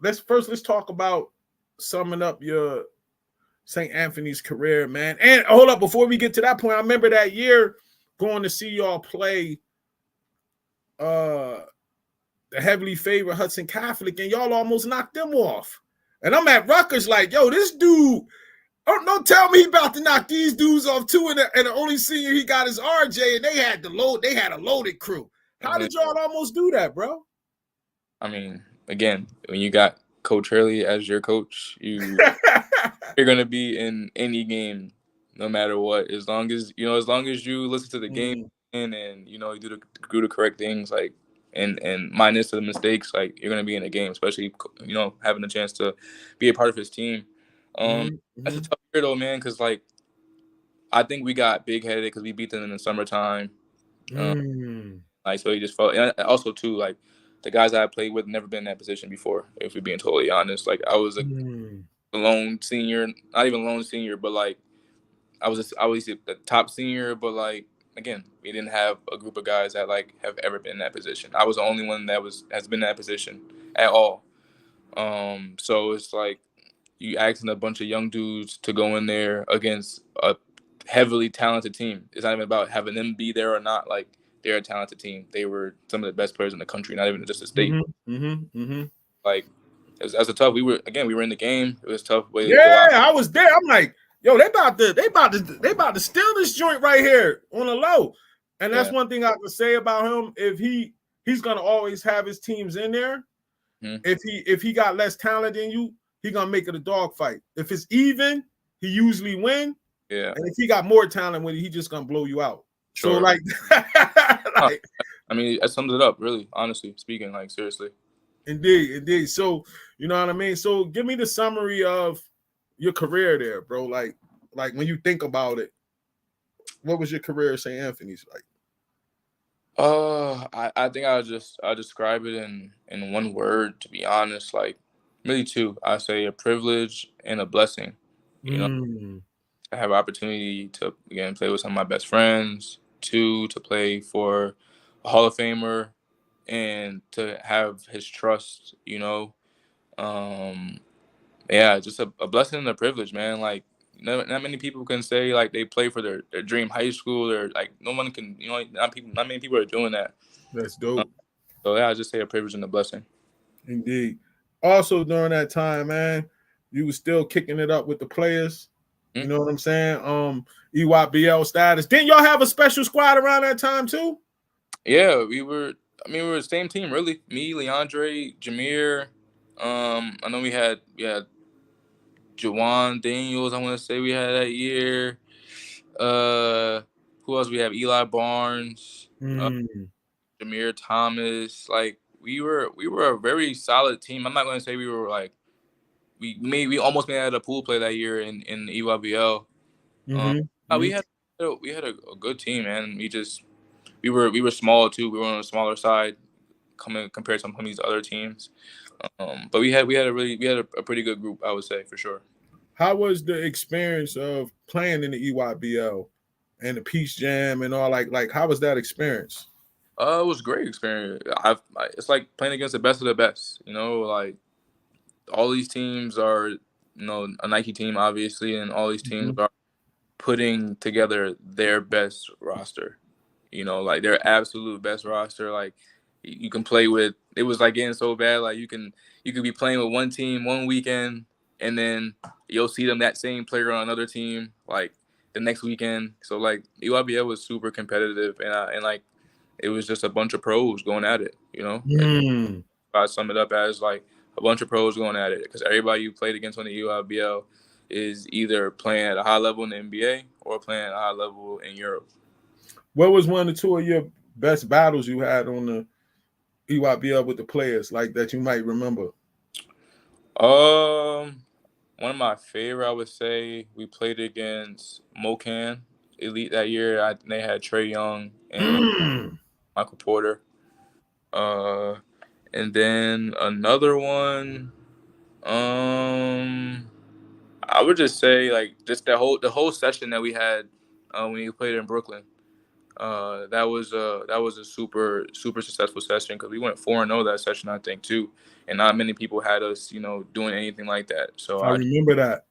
Let's talk about summing up your St. Anthony's career, man. And hold up, before we get to that point, I remember that year going to see y'all play the heavily favored Hudson Catholic, and y'all almost knocked them off. And I'm at Rutgers like, yo, this dude, don't tell me he about to knock these dudes off too. And the only senior he got is RJ, and they had a loaded crew. How did y'all almost do that, bro? I mean, again, when you got Coach Hurley as your coach, you're gonna be in any game, no matter what. As long as you listen to the game and you do the correct things, like and minus the mistakes, like you're gonna be in a game, especially having a chance to be a part of his team. That's a tough year though, man, because like I think we got big headed because we beat them in the summertime. Like so, he just felt. And also too, like the guys I played with never been in that position before. If we're being totally honest, like I was a lone senior, not even lone senior, but like I was the top senior, but like again, we didn't have a group of guys that like have ever been in that position. I was the only one that has been in that position at all. So it's like you asking a bunch of young dudes to go in there against a heavily talented team. It's not even about having them be there or not. Like they're a talented team. They were some of the best players in the country, not even just the state. Like it was a tough. We were in the game. It was a tough way to go out. I was there. I'm like, yo, they about to steal this joint right here on the low. And that's one thing I can say about him. If he's gonna always have his teams in there. If he got less talent than you, he gonna make it a dog fight. If it's even, he usually win. Yeah. And if he got more talent with it, he just gonna blow you out. Sure. So like, I mean, that sums it up, really, honestly speaking, like seriously. Indeed. So you know what I mean? So give me the summary of your career there, bro. Like when you think about it, what was your career at St. Anthony's like? I think I'll describe it in one word, to be honest. Like really two. I say a privilege and a blessing. You know, I have opportunity to again play with some of my best friends. Two, to play for a Hall of Famer and to have his trust. Yeah, just a blessing and a privilege, man. Like not many people can say like they play for their dream high school, or like no one can, not many people are doing that. That's dope. So yeah, I just say a privilege and a blessing. Indeed. Also during that time, man, you was still kicking it up with the players. You know what I'm saying? EYBL status. Didn't y'all have a special squad around that time too? Yeah, we were the same team, really. Me, Leandre, Jameer. I know we had Jawan Daniels, I want to say we had that year. Who else we have? Eli Barnes, Jameer Thomas. Like we were a very solid team. I'm not going to say we were like we almost made it out of pool play that year in EYBL. We had a good team, man. We were small too. We were on the smaller side compared to some of these other teams. But we had a pretty good group, I would say, for sure. How was the experience of playing in the EYBL and the Peace Jam and all? Like how was that experience? It was a great experience. It's like playing against the best of the best. Like all these teams are, a Nike team, obviously, and all these teams are putting together their best roster. Like their absolute best roster. Like you can play with. It was like getting so bad. Like you could be playing with one team one weekend, and then you'll see that same player on another team like the next weekend. So like EYBL was super competitive, and like it was just a bunch of pros going at it. Like, I sum it up as like a bunch of pros going at it because everybody you played against on the EYBL is either playing at a high level in the NBA or playing at a high level in Europe. What was one or two of your best battles you had on the EYBL with the players, like that you might remember? One of my favorite, I would say, we played against Mocan Elite that year. They had Trey Young and Michael Porter. And then another one, I would just say like just the whole session that we had when we played in Brooklyn. That was a super successful session because we went 4-0 that session, I think, too, and not many people had us doing anything like that. So I remember that.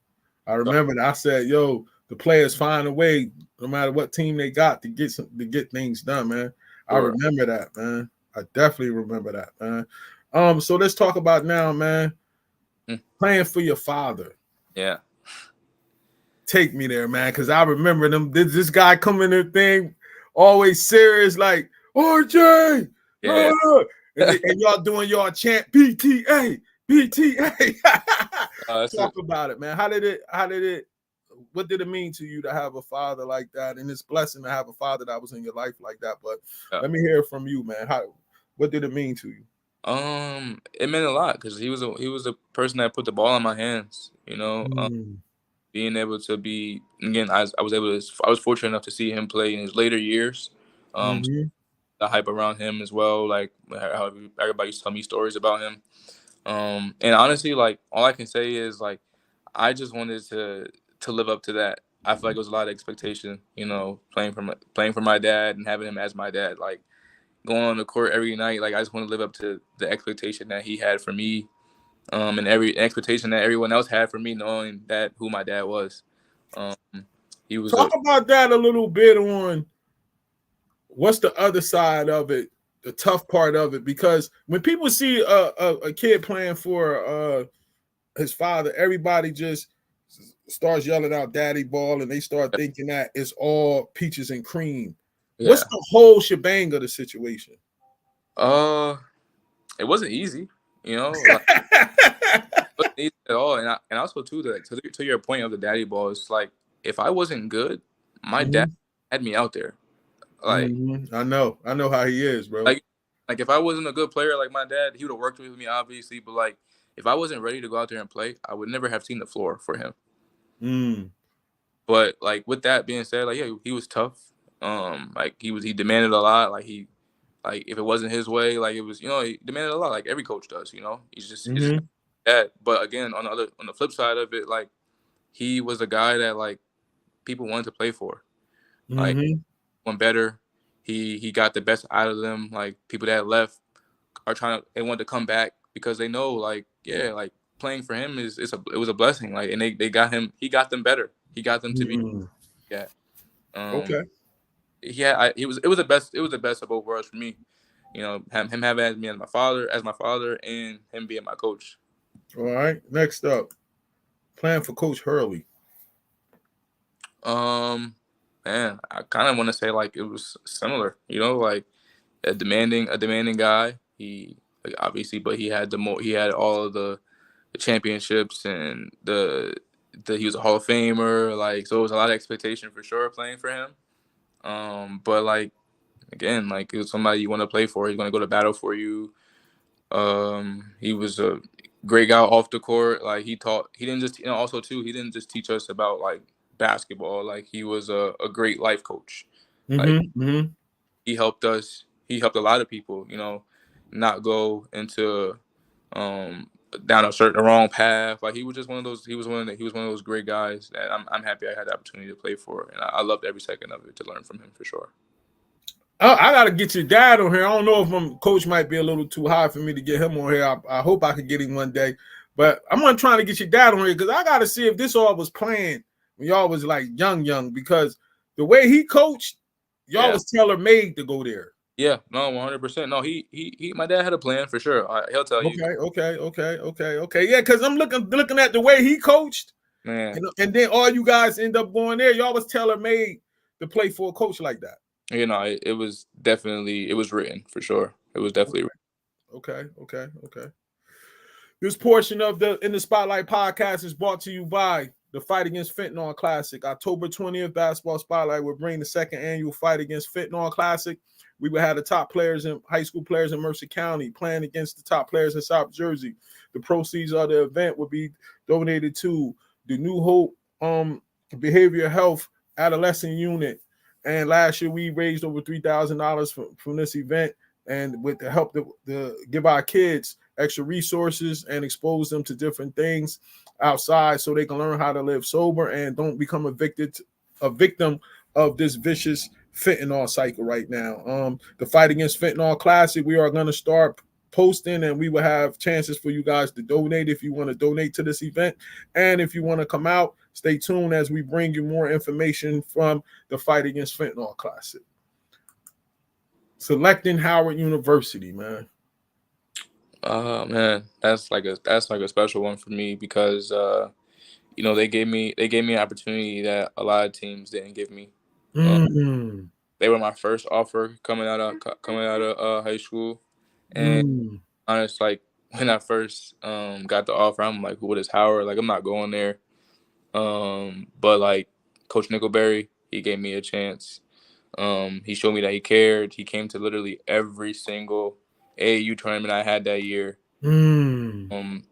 I said, yo, the players find a way no matter what team they got to get things done, man. Sure. I remember that, man. I definitely remember that, man. So let's talk about now, man. Playing for your father. Yeah. Take me there, man, because I remember them. This guy coming in the thing, always serious, like RJ. Yeah. And y'all doing y'all chant PTA. Talk about it, man. What did it mean to you to have a father like that? And it's blessing to have a father that was in your life like that. But let me hear from you, man. What did it mean to you? It meant a lot because he was a person that put the ball in my hands. Mm, Being able to be again, I was fortunate enough to see him play in his later years. mm-hmm. The hype around him as well, like how everybody used to tell me stories about him. And honestly, like all I can say is like I just wanted to live up to that. I feel like it was a lot of expectation, playing for my dad and having him as my dad. Like going on the court every night, like I just want to live up to the expectation that he had for me, and every expectation that everyone else had for me, knowing that who my dad was. Um, he was Talk a about that a little bit on what's the other side of it, the tough part of it, because when people see a kid playing for his father, everybody just starts yelling out "Daddy Ball," and they start thinking that it's all peaches and cream. What's yeah. the whole shebang of the situation? Uh, it wasn't easy, like it wasn't easy at all. And also too, to your point of the daddy ball, it's like if I wasn't good, my dad Mhm, had me out there. Like mhm. I know how he is, bro. like like if I wasn't a good player like my dad, he would have worked with me obviously. But like if I wasn't ready to go out there and play, I would never have seen the floor for him. Mm, But like with that being said, like yeah, he was tough. Like he demanded a lot. Like if it wasn't his way, like it was, he demanded a lot, like every coach does. He's just mhm, that. But again, on the flip side of it, like he was a guy that like people wanted to play for. Like mhm, one better, he got the best out of them. Like people that left they want to come back because they know like yeah, like playing for him it was a blessing. Like and they got him, he got them better. He got them to be mm. yeah. Um, Okay. yeah, it was the best of both worlds for me. Him having me as my father, and him being my coach. All right. Next up, plan for Coach Hurley. Um, Man, I kind of want to say like it was similar. Like a demanding guy. He like, obviously, but he had all of the championships and the he was a Hall of Famer. Like so, it was a lot of expectation for sure playing for him. But like again, like it was somebody you want to play for. He's gonna go to battle for you. He was a great guy off the court. Like he didn't just, also too, he didn't just teach us about like basketball. Like he was a great life coach. Like Mm-hmm. Mm-hmm. he helped a lot of people, not go into, um, down the wrong path. Like he was just one of those, he was one of those great guys that I'm happy I had the opportunity to play for. And I loved every second of it to learn from him for sure. I got to get your dad on here. I don't know if my coach might be a little too high for me to get him on here. I hope I could get him one day. But I'm gonna try to get your dad on here because I got to see if this all was planned when y'all was like young. Because the way he coached, y'all Yeah. was tailor made to go there. Yeah, no, 100%. No, my dad had a plan for sure. He'll tell you, Okay. Yeah, because I'm looking at the way he coached, man. and then all you guys end up going there. Y'all was tailor made to play for a coach like that. It was definitely, it was written for sure. It was definitely written. Okay. This portion of the In the Spotlight podcast is brought to you by the Fight Against Fentanyl Classic. October 20th, Basketball Spotlight will bring the second annual Fight Against Fentanyl Classic. We will have the top players in high school players in Mercer County playing against the top players in South Jersey. The proceeds of the event will be donated to the New Hope Behavioral Health Adolescent Unit. And last year we raised over $3,000 from this event. And with the help to give our kids extra resources and expose them to different things outside so they can learn how to live sober and don't become a victim of this vicious fentanyl cycle right now. The Fight Against Fentanyl Classic, we are going to start posting and we will have chances for you guys to donate if you want to donate to this event. And if you want to come out, stay tuned as we bring you more information from the Fight Against Fentanyl Classic. Selecting Howard University, man. Oh man, that's like a special one for me because they gave me an opportunity that a lot of teams didn't give me. Uh, Mm, they were my first offer coming out of high school, and mm, honest, like when I first got the offer, I'm like, what is Howard? Like I'm not going there. But like Coach Nickelberry, he gave me a chance. He showed me that he cared. He came to literally every single AAU tournament I had that year. And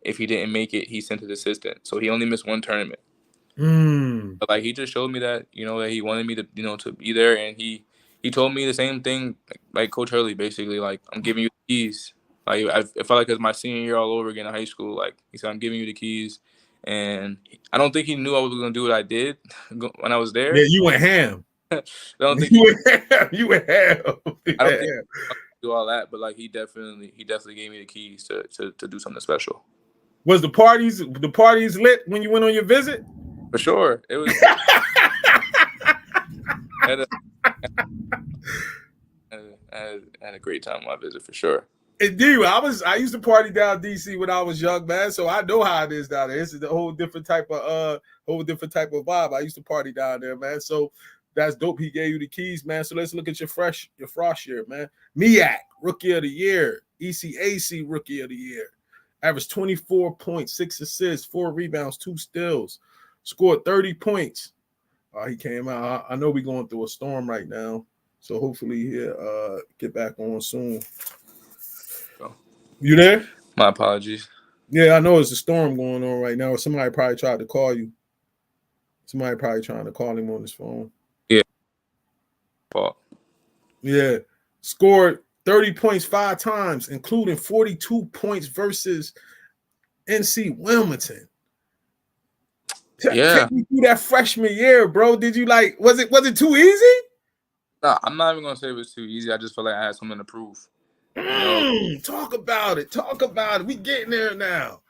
if he didn't make it, he sent his assistant. So he only missed one tournament. But like he just showed me that, you know, that he wanted me to, you know, to be there, and he told me the same thing like Coach Hurley, basically, like, I'm giving you the keys. Like I felt like it was my senior year all over again in high school. Like he said, I'm giving you the keys, and I don't think he knew I was gonna do what I did when I was there. Yeah, you went ham. I don't think you went ham. I don't think he do all that, but like he definitely gave me the keys to do something special. Was the parties lit when you went on your visit? For sure, it was. I had a great time on my visit for sure. Indeed, I used to party down DC when I was young, man. So I know how it is down there. It's a whole different type of vibe. I used to party down there, man. So that's dope. He gave you the keys, man. So let's look at your frosh year, man. MEAC, Rookie of the Year. ECAC, Rookie of the Year. Averaged 24 points, 6 assists, 4 rebounds, 2 steals. Scored 30 points. He came out. I know we're going through a storm right now. So hopefully he'll get back on soon. You there? My apologies. Yeah, I know there's a storm going on right now. Somebody probably tried to call you. Somebody probably trying to call him on his phone. Yeah. Fault. Yeah. Scored 30 points 5 times, including 42 points versus NC Wilmington. Yeah. Take me through that freshman year, bro. Did you was it too easy? No, I'm not even gonna say it was too easy. I just felt like I had something to prove. Talk about it. We getting there now.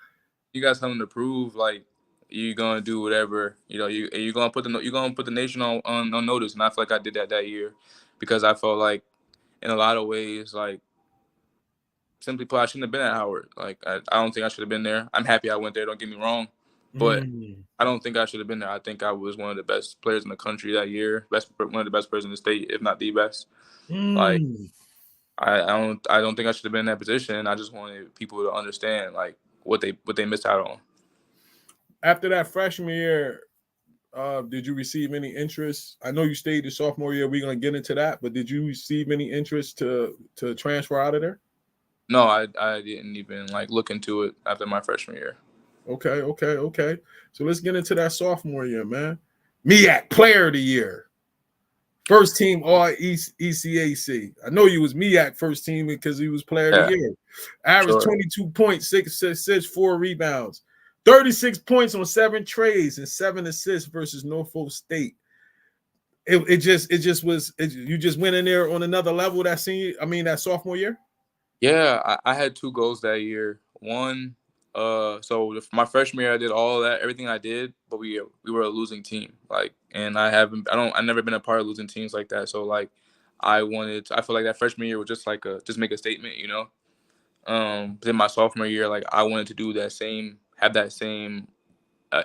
You got something to prove. Like you're gonna do whatever. You know, you're gonna put the nation on notice. And I feel like I did that year because I felt like in a lot of ways, like simply put, I shouldn't have been at Howard. Like I don't think I should have been there. I'm happy I went there. Don't get me wrong, but I don't think I should have been there. I think I was one of the best players in the country that year. One of the best players in the state, if not the best. Like. I don't think I should have been in that position. I just wanted people to understand like what they missed out on. After that freshman year, did you receive any interest? I know you stayed the sophomore year. We're gonna get into that, but did you receive any interest to transfer out of there? No, I didn't even like look into it after my freshman year. Okay. So let's get into that sophomore year, man. MEAC Player of the Year. First team all ECAC. I know you was MEAC first team because he was player of the year. Average 22 points, 6 assists, 4 rebounds, 36 points on 7 trades and 7 assists versus Norfolk State. You just went in there on another level that sophomore year? Yeah, I had 2 goals that year. One, so my freshman year I did all that, everything I did, but we were a losing team. Like, and I've never been a part of losing teams like that. So like I feel like that freshman year was just like just make a statement, you know. Then my sophomore year, like I wanted to do have that same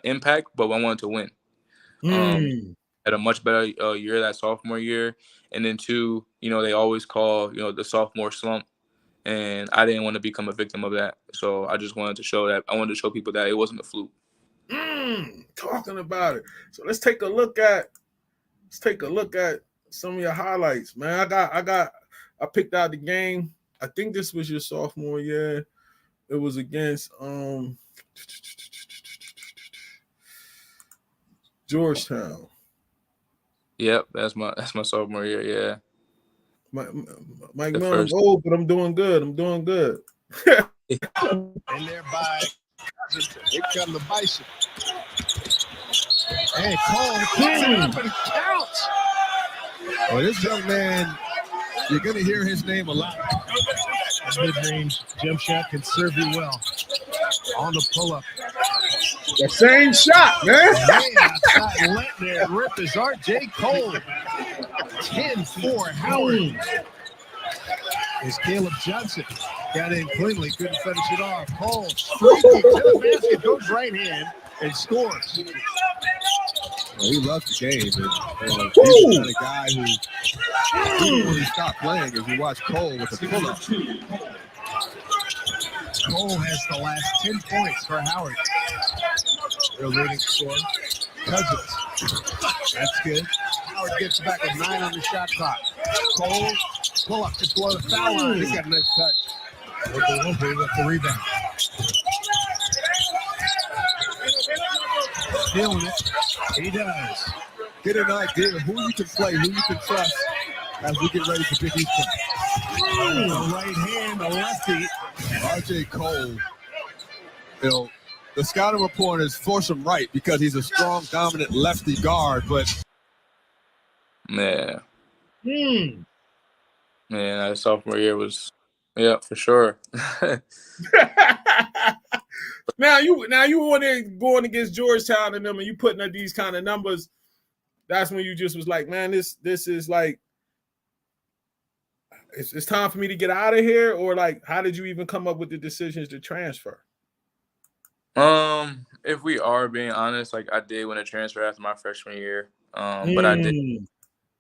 impact, but I wanted to win. Had a much better year that sophomore year, and then 2, you know, they always call, you know, the sophomore slump. And I didn't want to become a victim of that. So I just wanted to show people that it wasn't a fluke. Talking about it. So let's take a look at some of your highlights, man. I picked out the game. I think this was your sophomore year. It was against Georgetown. Yep, that's my sophomore year. Yeah. Mike Mel, I'm old, but I'm doing good. And thereby, here come the Bison. And Cole kicks it up and counts. Well, this young man, you're going to hear his name a lot. Mid-range jump shot can serve you well. On the pull-up. The same shot, man. Man, letting it rip his heart. J. Cole. 10-4 Howard. Is Caleb Johnson. Got in cleanly, couldn't finish it off. Cole streaking to the basket, goes right hand and scores. Well, he loves the game. And, he's the kind of guy who, even when he stopped playing, as you watch Cole with the pull-up. Cole has the last 10 points for Howard. Their leading scorer. Cousins. That's good. Howard gets back with 9 on the shot clock. Cole, pull up just below the foul line. He's got a nice touch. Oklahoma with the rebound. Stealing it. He does. Get an idea of who you can play, who you can trust as we get ready for Big East play. The right hand, the lefty. R.J. Cole, the scouting report is force him right because he's a strong, dominant lefty guard, but Man, that sophomore year was, yeah, for sure. Now you on there going against Georgetown and them, and you putting up these kind of numbers. That's when you just was like, man, this is like, it's time for me to get out of here. Or like, how did you even come up with the decisions to transfer? If we are being honest, like I did want to transfer after my freshman year, but I didn't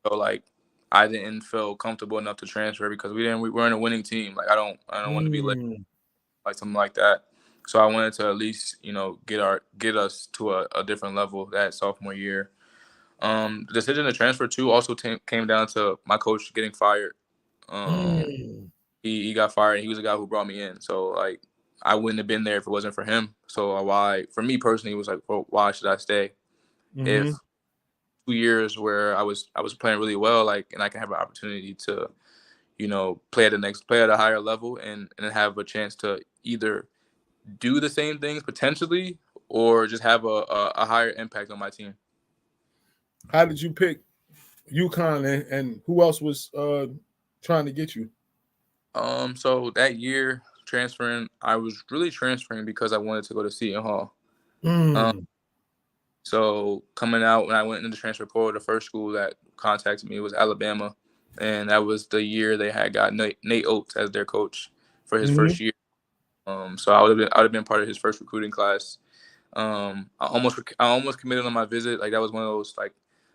feel like I didn't feel comfortable enough to transfer because we weren't a winning team. Like I don't want to be like something like that. So I wanted to at least, get us to a different level that sophomore year. The decision to transfer too also came down to my coach getting fired. He got fired, and he was the guy who brought me in. So like I wouldn't have been there if it wasn't for him. So for me personally, it was like, well, why should I stay? If 2 years where I was playing really well, like, and I can have an opportunity to, play at a higher level and have a chance to either do the same things potentially or just have a higher impact on my team. How did you pick UConn and who else was trying to get you? So that year transferring, I was really transferring because I wanted to go to Seton Hall. So coming out when I went into the transfer portal, the first school that contacted me was Alabama, and that was the year they had got Nate Oates as their coach for his first year. So I would have been part of his first recruiting class. I almost committed on my visit. Like that was one of those, like,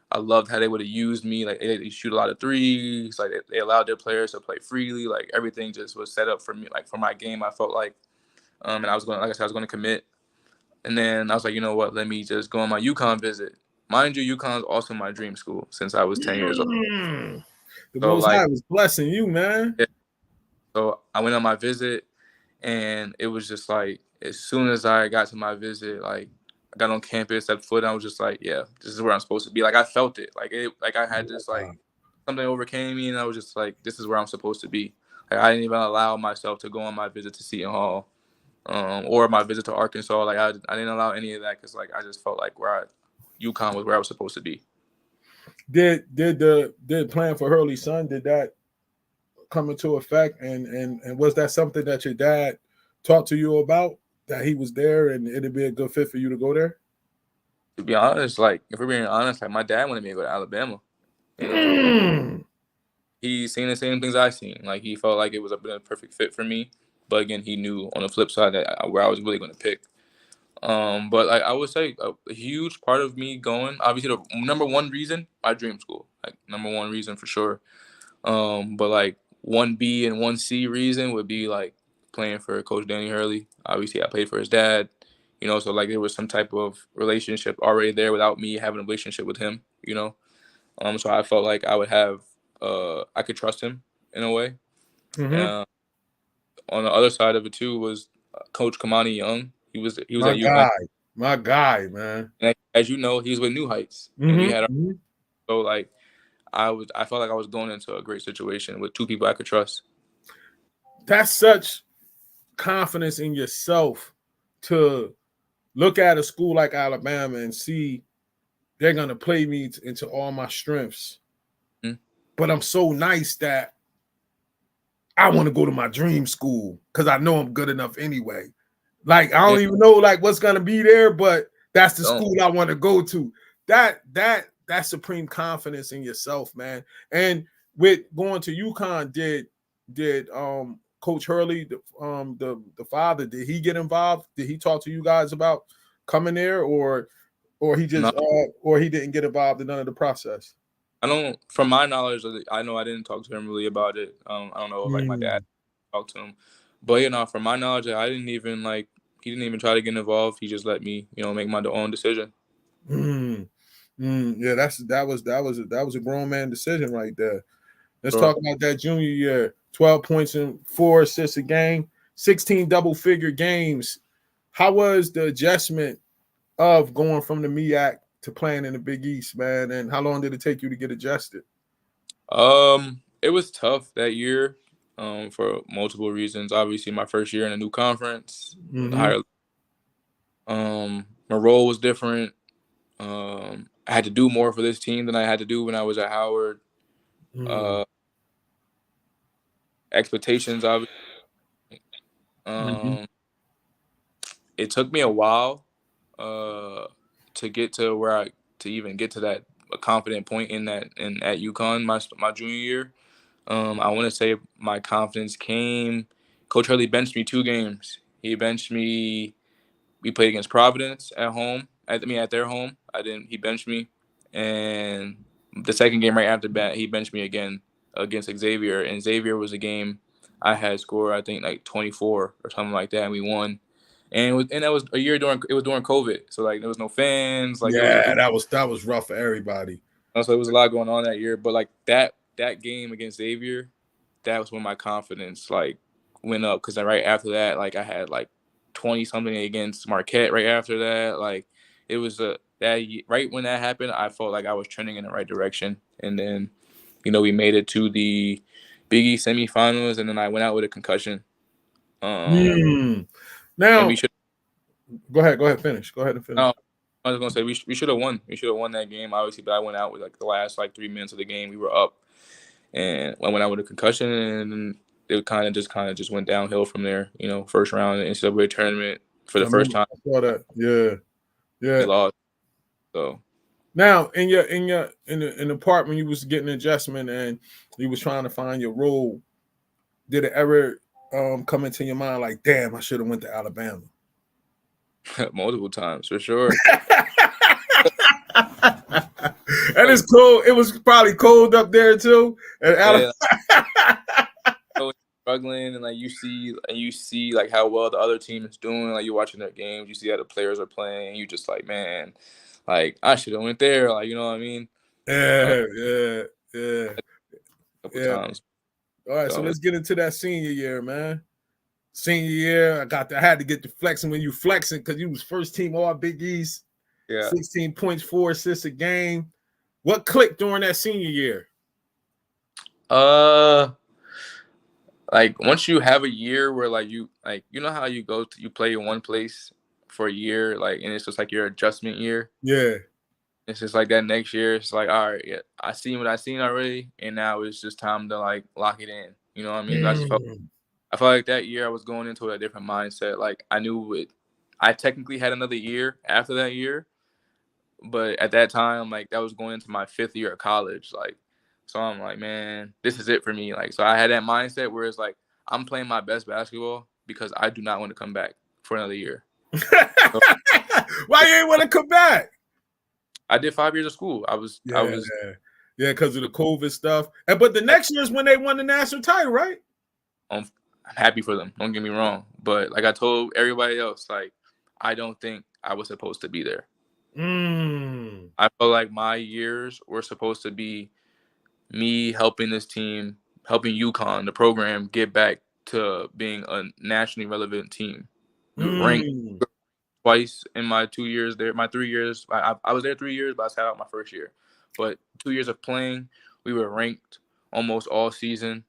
I loved how they would have used me. Like they shoot a lot of threes. Like they allowed their players to play freely. Like everything just was set up for me. Like for my game, I felt like, and I was going to commit. And then I was like, you know what? Let me just go on my UConn visit. Mind you, UConn is also my dream school since I was 10 years old. The Most High was blessing you, man. Yeah. So I went on my visit, and it was just like, as soon as I got to my visit, like I got on campus, stepped foot, and I was just like, yeah, this is where I'm supposed to be. Like I felt it. Like I had this, like, something overcame me, and I was just like, this is where I'm supposed to be. Like I didn't even allow myself to go on my visit to Seton Hall. Or my visit to Arkansas. Like I didn't allow any of that because like I just felt like UConn was where I was supposed to be. Did plan for Hurley's son, did that come into effect? And was that something that your dad talked to you about, that he was there and it'd be a good fit for you to go there? To be honest, like if we're being honest, like my dad wanted me to go to Alabama. He's seen the same things I seen. Like he felt like it was a perfect fit for me. But again, he knew on the flip side that where I was really going to pick. But I would say a huge part of me going, obviously the number one reason, my dream school, like number one reason for sure. But like 1B and 1C reason would be like playing for Coach Danny Hurley. Obviously I played for his dad, so like there was some type of relationship already there without me having a relationship with him, So I felt like I would have, I could trust him in a way. On the other side of it too was Coach Kamani Young. He was at UConn. My guy, man. And as you know, he was with New Heights. And we had so like I felt like I was going into a great situation with two people I could trust. That's such confidence in yourself to look at a school like Alabama and see they're gonna play me into all my strengths. But I'm so nice that I want to go to my dream school because I know I'm good enough anyway. Like I don't even know like what's gonna be there, but that's the school I want to go to. That's supreme confidence in yourself, man. And with going to UConn, did Coach Hurley, the father, did he get involved? Did he talk to you guys about coming there, or he just or he didn't get involved in none of the process? From my knowledge, I know I didn't talk to him really about it. I don't know if like my dad talked to him, but from my knowledge, he didn't even try to get involved. He just let me, make my own decision. Yeah, that was a grown man decision right there. Let's talk about that junior year. 12 points and 4 assists a game, 16 double-figure games. How was the adjustment of going from the MEAC to playing in the Big East, man? And how long did it take you to get adjusted? It was tough that year, for multiple reasons. Obviously, my first year in a new conference, higher. My role was different. I had to do more for this team than I had to do when I was at Howard. Expectations, obviously. It took me a while to get to even get to that a confident point at UConn my junior year. I want to say my confidence came. Coach Hurley benched me 2 games. He benched me. We played against Providence at home. At their home. He benched me, and the second game right after that, he benched me again against Xavier. And Xavier was a game I had scored, I think, like 24 or something like that, and we won. And that was a year during COVID, so like there was no fans. Like that was rough for everybody. So it was a lot going on that year. But like that game against Xavier, that was when my confidence like went up, because right after that, like I had like 20 something against Marquette right after that. Like it was right when that happened, I felt like I was trending in the right direction. And then, we made it to the Big East semifinals, and then I went out with a concussion. Now, go ahead, finish. Go ahead and finish. I was gonna say we should have won. We should have won that game, obviously, but I went out with like the last 3 minutes of the game. We were up, and I went out with a concussion, and it kind of just went downhill from there. First round in the NCAA tournament for the first time. I saw that. Yeah. We lost. So now in the part when you was getting adjustment and you was trying to find your role, did it ever come into your mind like, damn, I should have went to Alabama? Multiple times, for sure. And it's cold. It was probably cold up there too. And struggling, and you see like how well the other team is doing. Like you're watching their games, you see how the players are playing. You just like, man, like I should have went there. Like, you know what I mean? Yeah. A couple times. All right, so let's get into that senior year, man. Senior year, I had to get the flexing when you flexing, because you was first team all Big East. Yeah. 16 points, 4 assists a game. What clicked during that senior year? Like once you have a year where you know how you play in one place for a year, and it's just like your adjustment year. Yeah. It's just like that next year. It's like, all right, yeah, I seen what I seen already, and now it's just time to lock it in. You know what I mean? I felt like that year I was going into a different mindset. Like I knew it. I technically had another year after that year, but at that time, that was going into my 5th year of college. So I'm like, man, this is it for me. So I had that mindset where it's like, I'm playing my best basketball because I do not want to come back for another year. Why you ain't want to come back? I did 5 years of school. Yeah, because of the COVID stuff. But the next year is when they won the national title, right? I'm happy for them. Don't get me wrong. But like I told everybody else, I don't think I was supposed to be there. I felt like my years were supposed to be me helping this team, helping UConn, the program, get back to being a nationally relevant team. We were ranked twice in my 2 years there. My 3 years, I was there 3 years, but I sat out my first year. But 2 years of playing, we were ranked almost all season.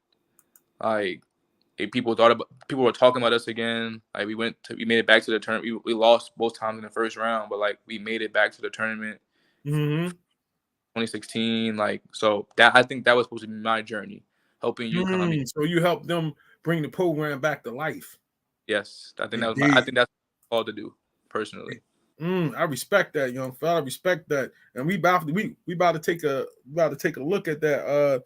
People were talking about us again. We made it back to the tournament. We lost both times in the first round, but we made it back to the tournament. 2016, so that I think that was supposed to be my journey, helping UConn. So you helped them bring the program back to life. Yes, I think that's what I called to do personally. I respect that, young fella. I respect that, and we about to take a look at that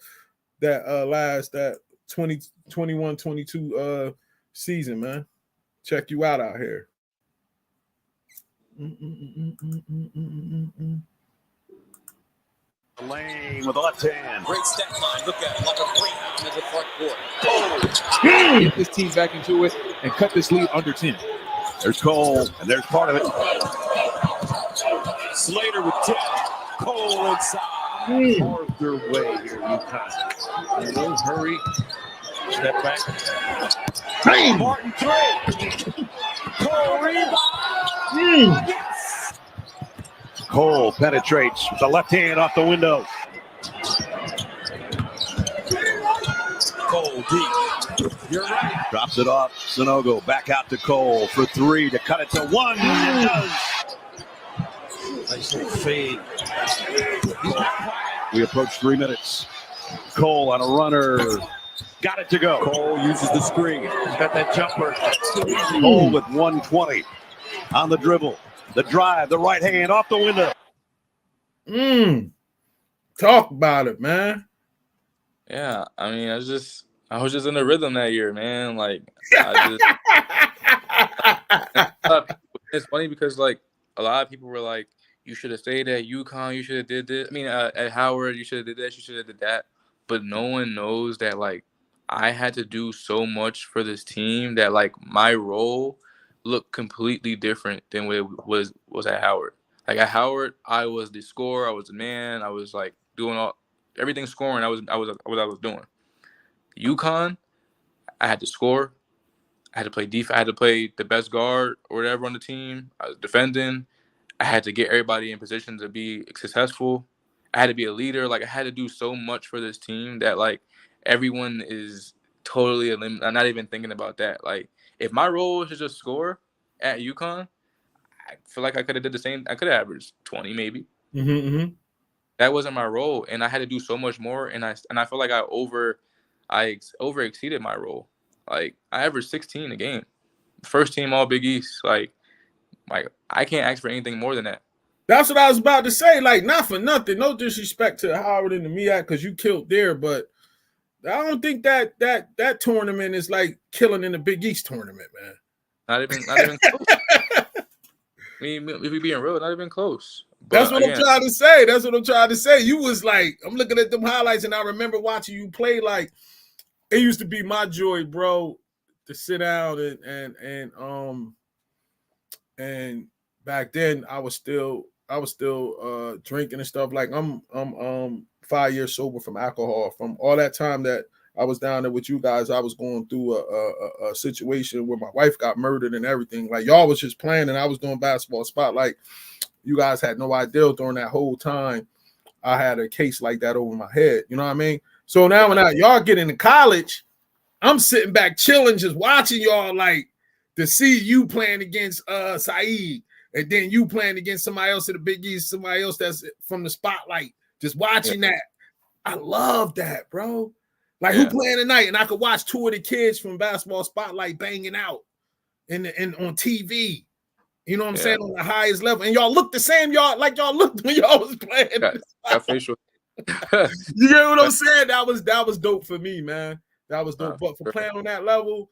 last 2021-22 season, man. Check you out here. Lane with the left hand. Great step line. Look at him like a greyhound in the front court. Get this team back into it and cut this lead under 10. There's Cole, and there's part of it. Slater with 10. Cole inside. carved their way here, UConn. No hurry. Step back. Bang! Martin three. Cole rebound. Yes. Cole penetrates with the left hand off the window. Cole deep. You're right. Drops it off. Sanogo back out to Cole for three to cut it to one. It does. Nice little fade. We approach 3 minutes. Cole on a runner. Got it to go. Cole uses the screen. He's got that jumper. Cole with 120 on the dribble. The drive, the right hand off the window. Talk about it, man. Yeah, I mean, I was just in the rhythm that year, man. Like, it's funny because like a lot of people were like, you should have stayed at UConn, you should have did this. I mean, at Howard, you should have did this, you should have did that. But no one knows that like I had to do so much for this team that like my role looked completely different than what it was at Howard. Like at Howard, I was the scorer, I was the man, I was like doing everything scoring. I was what I was doing. UConn, I had to score. I had to play defense. I had to play the best guard or whatever on the team. I was defending. I had to get everybody in position to be successful. I had to be a leader. Like I had to do so much for this team that like everyone is totally eliminated. I'm not even thinking about that. Like if my role was to just score at UConn, I feel like I could have did the same. I could have averaged 20 maybe. That wasn't my role, and I had to do so much more. And I feel like I over exceeded my role. Like I averaged 16 a game, first team All Big East. Like I can't ask for anything more than that. That's what I was about to say. Like, not for nothing. No disrespect to Howard and the MEAC because you killed there, but I don't think that tournament is like killing in the Big East tournament, man. Not even close. I mean, if we being real, not even close. But that's what I'm trying to say. That's what I'm trying to say. You was like, I'm looking at them highlights, and I remember watching you play. Like, it used to be my joy, bro, to sit down and back then I was still drinking and stuff. Like I'm 5 years sober from alcohol. From all that time that I was down there with you guys, I was going through a situation where my wife got murdered and everything. Like y'all was just playing and I was doing basketball spotlight. You guys had no idea during that whole time I had a case like that over my head. You know what I mean? So now when y'all get into college, I'm sitting back chilling, just watching y'all, like to see you playing against Saeed, and then you playing against somebody else at the Big East, somebody else that's from the spotlight. Just watching that. I love that, bro. Like who playing tonight? And I could watch two of the kids from basketball spotlight banging out and on TV. You know what I'm saying? On the highest level. And y'all look the same, y'all looked when y'all was playing. Got facial. You get what I'm saying? That was dope for me, man. That was dope. But for playing on that level,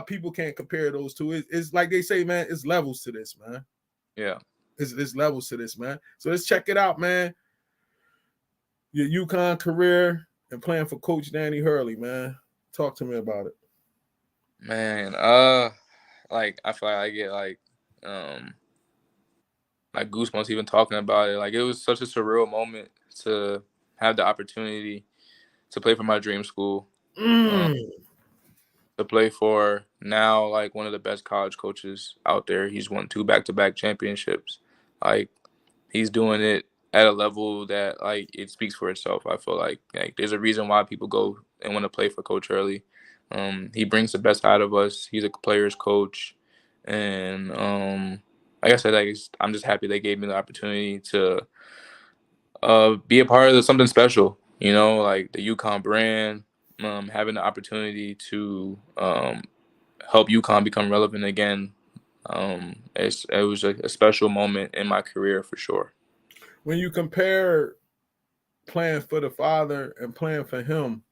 people can't compare those two. It's like they say, man, it's levels to this, man. Yeah. It's levels to this, man. So let's check it out, man. Your UConn career and playing for Coach Danny Hurley, man. Talk to me about it. Man, like I feel like I get like goosebumps even talking about it. Like it was such a surreal moment to have the opportunity to play for my dream school. To play for now like one of the best college coaches out there. He's won 2 back-to-back championships. Like he's doing it at a level that like it speaks for itself. I feel like there's a reason why people go and want to play for Coach Hurley. He brings the best out of us. He's a player's coach. And like I said, I'm just happy they gave me the opportunity to be a part of something special, you know, like the UConn brand, having the opportunity to help UConn become relevant again. It was a special moment in my career for sure. When you compare playing for the father and playing for him,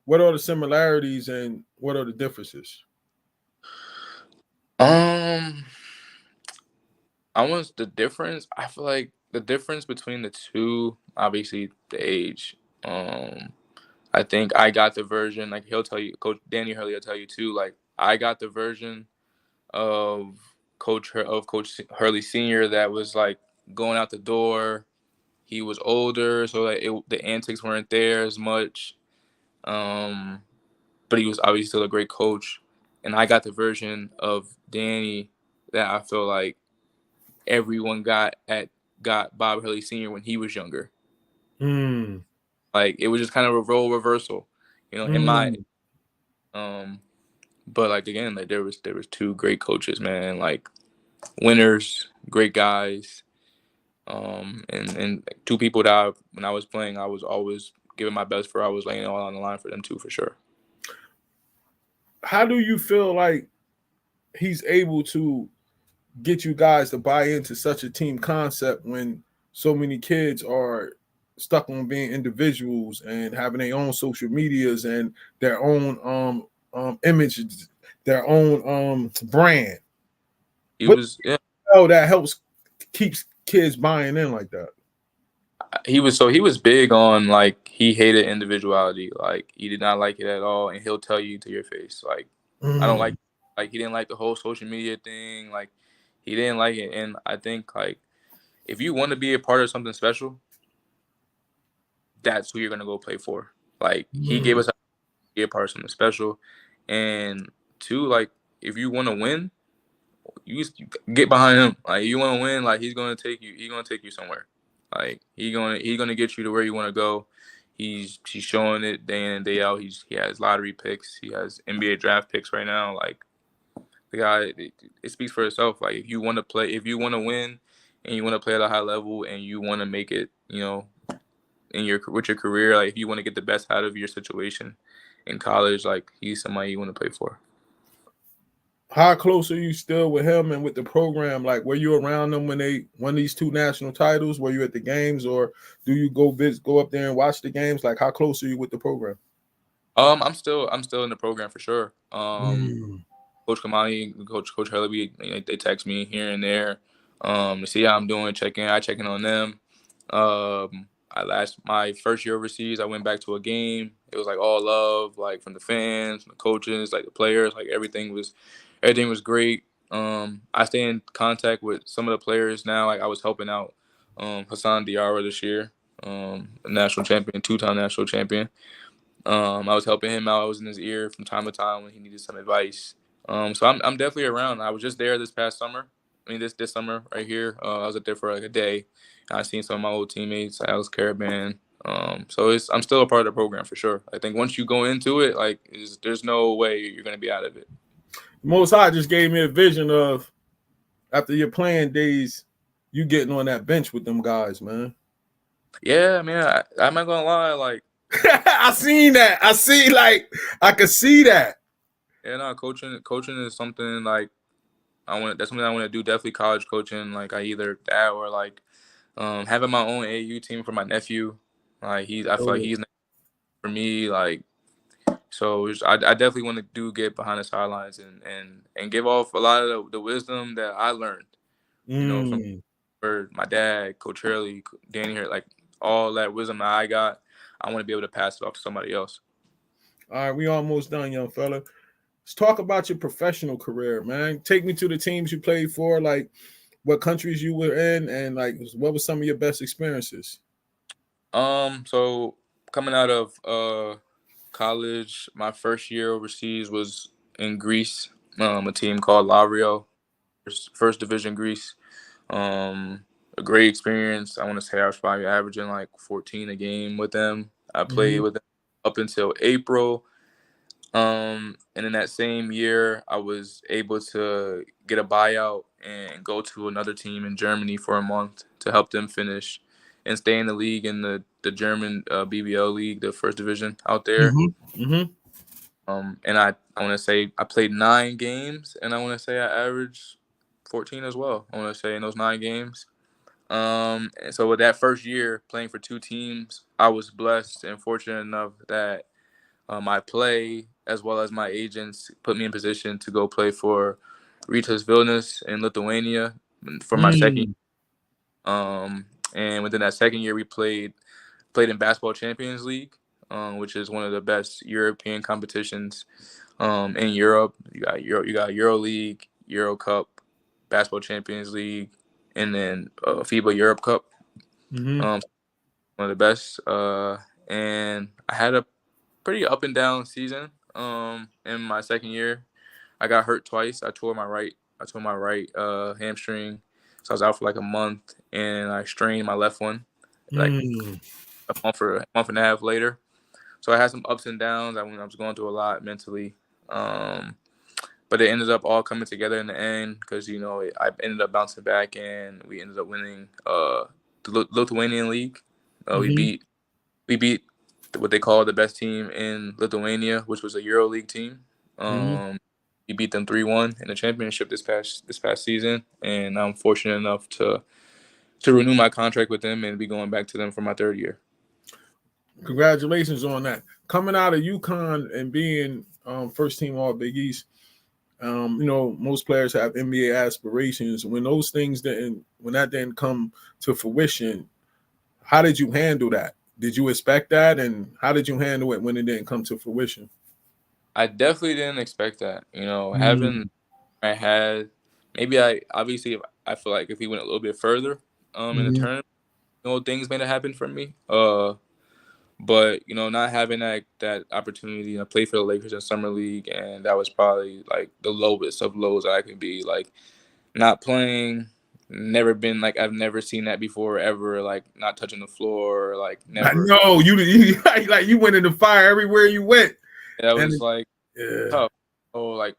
what are the similarities and what are the differences? The difference, I feel like the difference between the two, obviously the age. I think I got the version, like he'll tell you, Coach Danny Hurley will tell you too, like I got the version of Coach Hurley Sr. that was like going out the door, he was older, so like the antics weren't there as much. But he was obviously still a great coach, and I got the version of Danny that I feel like everyone got Bob Hurley Sr. when he was younger. Like it was just kind of a role reversal, in my but like again, like there was two great coaches, man, like winners, great guys. And two people that when I was playing, I was always giving my best for. I was laying it all on the line for them too, for sure. How do you feel like he's able to get you guys to buy into such a team concept when so many kids are stuck on being individuals and having their own social medias and their own images, their own brand? That helps keeps kids buying in like that. He was big on, like, he hated individuality. Like, he did not like it at all, and he'll tell you to your face, like, I don't like he didn't like the whole social media thing. Like, he didn't like it. And I think, like, if you want to be a part of something special, that's who you're gonna go play for. Like, he gave us be a part of something special. And two, like, if you want to win, you get behind him. Like, you want to win, like, he's gonna take you somewhere. Like, he's gonna get you to where you want to go. He's showing it day in and day out. He has lottery picks. He has NBA draft picks right now. Like, the guy, it speaks for itself. Like, if you want to win, and you want to play at a high level, and you want to make it, with your career, like, if you want to get the best out of your situation in college, like, he's somebody you want to play for. How close are you still with him and with the program? Like, were you around them when they won these 2 national titles? Were you at the games, or do you go up there and watch the games? Like, how close are you with the program? I'm still in the program for sure. Coach Kamani, Coach Hurley, they text me here and there to see how I'm doing, I check in on them. My first year overseas, I went back to a game. It was like all love, like from the fans, from the coaches, like the players, like everything was great. I stay in contact with some of the players now. Like, I was helping out Hassan Diarra this year, a national champion, 2-time national champion. I was helping him out. I was in his ear from time to time when he needed some advice. So I'm definitely around. I was just there this past summer. This summer right here. I was up there for like a day. I seen some of my old teammates, Alex Caravan. So I'm still a part of the program for sure. I think once you go into it, like, there's no way you're gonna be out of it. Most High just gave me a vision of, after your playing days, you getting on that bench with them guys, man. Yeah, man. I'm not gonna lie, like, I seen that. I could see that. Yeah, no, coaching is something, like, that's something I want to do. Definitely college coaching. Like, I either that or, like, having my own AU team for my nephew. Like, I feel like he's for me. Like, so I definitely want to get behind the sidelines and give off a lot of the wisdom that I learned. From my dad, Coach Hurley, Danny here, like, all that wisdom that I got, I want to be able to pass it off to somebody else. All right, we almost done, young fella. Let's talk about your professional career, man. Take me to the teams you played for, like what countries you were in, and like what was some of your best experiences? So coming out of college, my first year overseas was in Greece, a team called Lavrio, first division Greece. A great experience. I want to say I was probably averaging like 14 a game with them. I played with them up until April. And in that same year, I was able to get a buyout and go to another team in Germany for a month to help them finish and stay in the league, in the German BBL league, the first division out there. And I want to say I played 9 games, and I want to say I averaged 14 as well. I want to say in those 9 games. And so with that first year playing for 2 teams, I was blessed and fortunate enough that my play, as well as my agents, put me in position to go play for Rytas Vilnius in Lithuania for my second. And within that second year, we played in Basketball Champions League, which is one of the best European competitions in Europe. You got Euro League, Euro Cup, Basketball Champions League, and then FIBA Europe Cup. one of the best. And I had a pretty up and down season. In my second year, I got hurt twice. I tore my right hamstring, so I was out for like a month, and I strained my left one like a month and a half later. So I had some ups and downs. I was going through a lot mentally, but it ended up all coming together in the end because I ended up bouncing back, and we ended up winning the Lithuanian league. We beat what they call the best team in Lithuania, which was a EuroLeague team. We beat them 3-1 in the championship this past season, and I'm fortunate enough to renew my contract with them and be going back to them for my third year. Congratulations on that. Coming out of UConn and being first team All Big East, most players have NBA aspirations. When that didn't come to fruition, how did you handle that? Did you expect that, and how did you handle it when it didn't come to fruition? I definitely didn't expect that. Having I had maybe I feel like if we went a little bit further in the tournament, things may have happened for me. But not having that opportunity to play for the Lakers in summer league, and that was probably like the lowest of lows I could be. Like not playing, never been like I've never seen that before ever. Like not touching the floor, like never. I know you like you went in the fire everywhere you went. That was tough.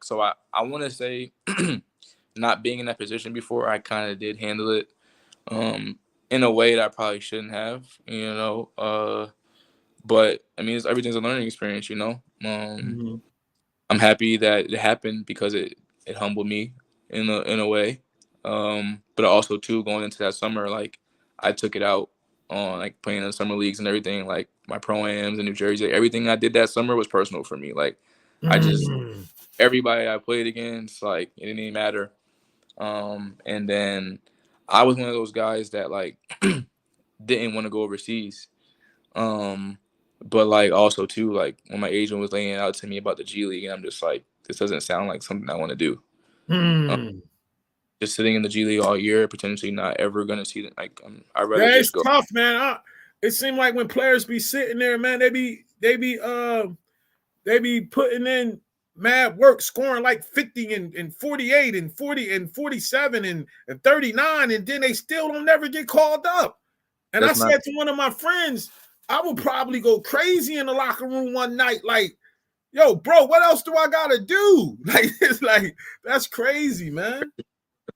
So I want to say, not being in that position before, I kind of did handle it in a way that I probably shouldn't have. But I mean, everything's a learning experience, I'm happy that it happened because it humbled me in a way. But also too, going into that summer, like I took it out on like playing in the summer leagues and everything, like my pro-ams in New Jersey. Everything I did that summer was personal for me. Like everybody I played against, like it didn't even matter. And then I was one of those guys that like didn't want to go overseas. But like also too, like when my agent was laying out to me about the G League, and I'm just like, this doesn't sound like something I want to do. Just sitting in the G League all year, potentially not ever gonna see it. Like I'd rather just go. It's tough, man. It seemed like when players be sitting there, man, they be putting in mad work, scoring like 50 and 48 and 40 and 47 and 39, and then they still don't never get called up. And I said to one of my friends, I would probably go crazy in the locker room one night, like, yo, bro, what else do I gotta do? Like, it's like, that's crazy, man. The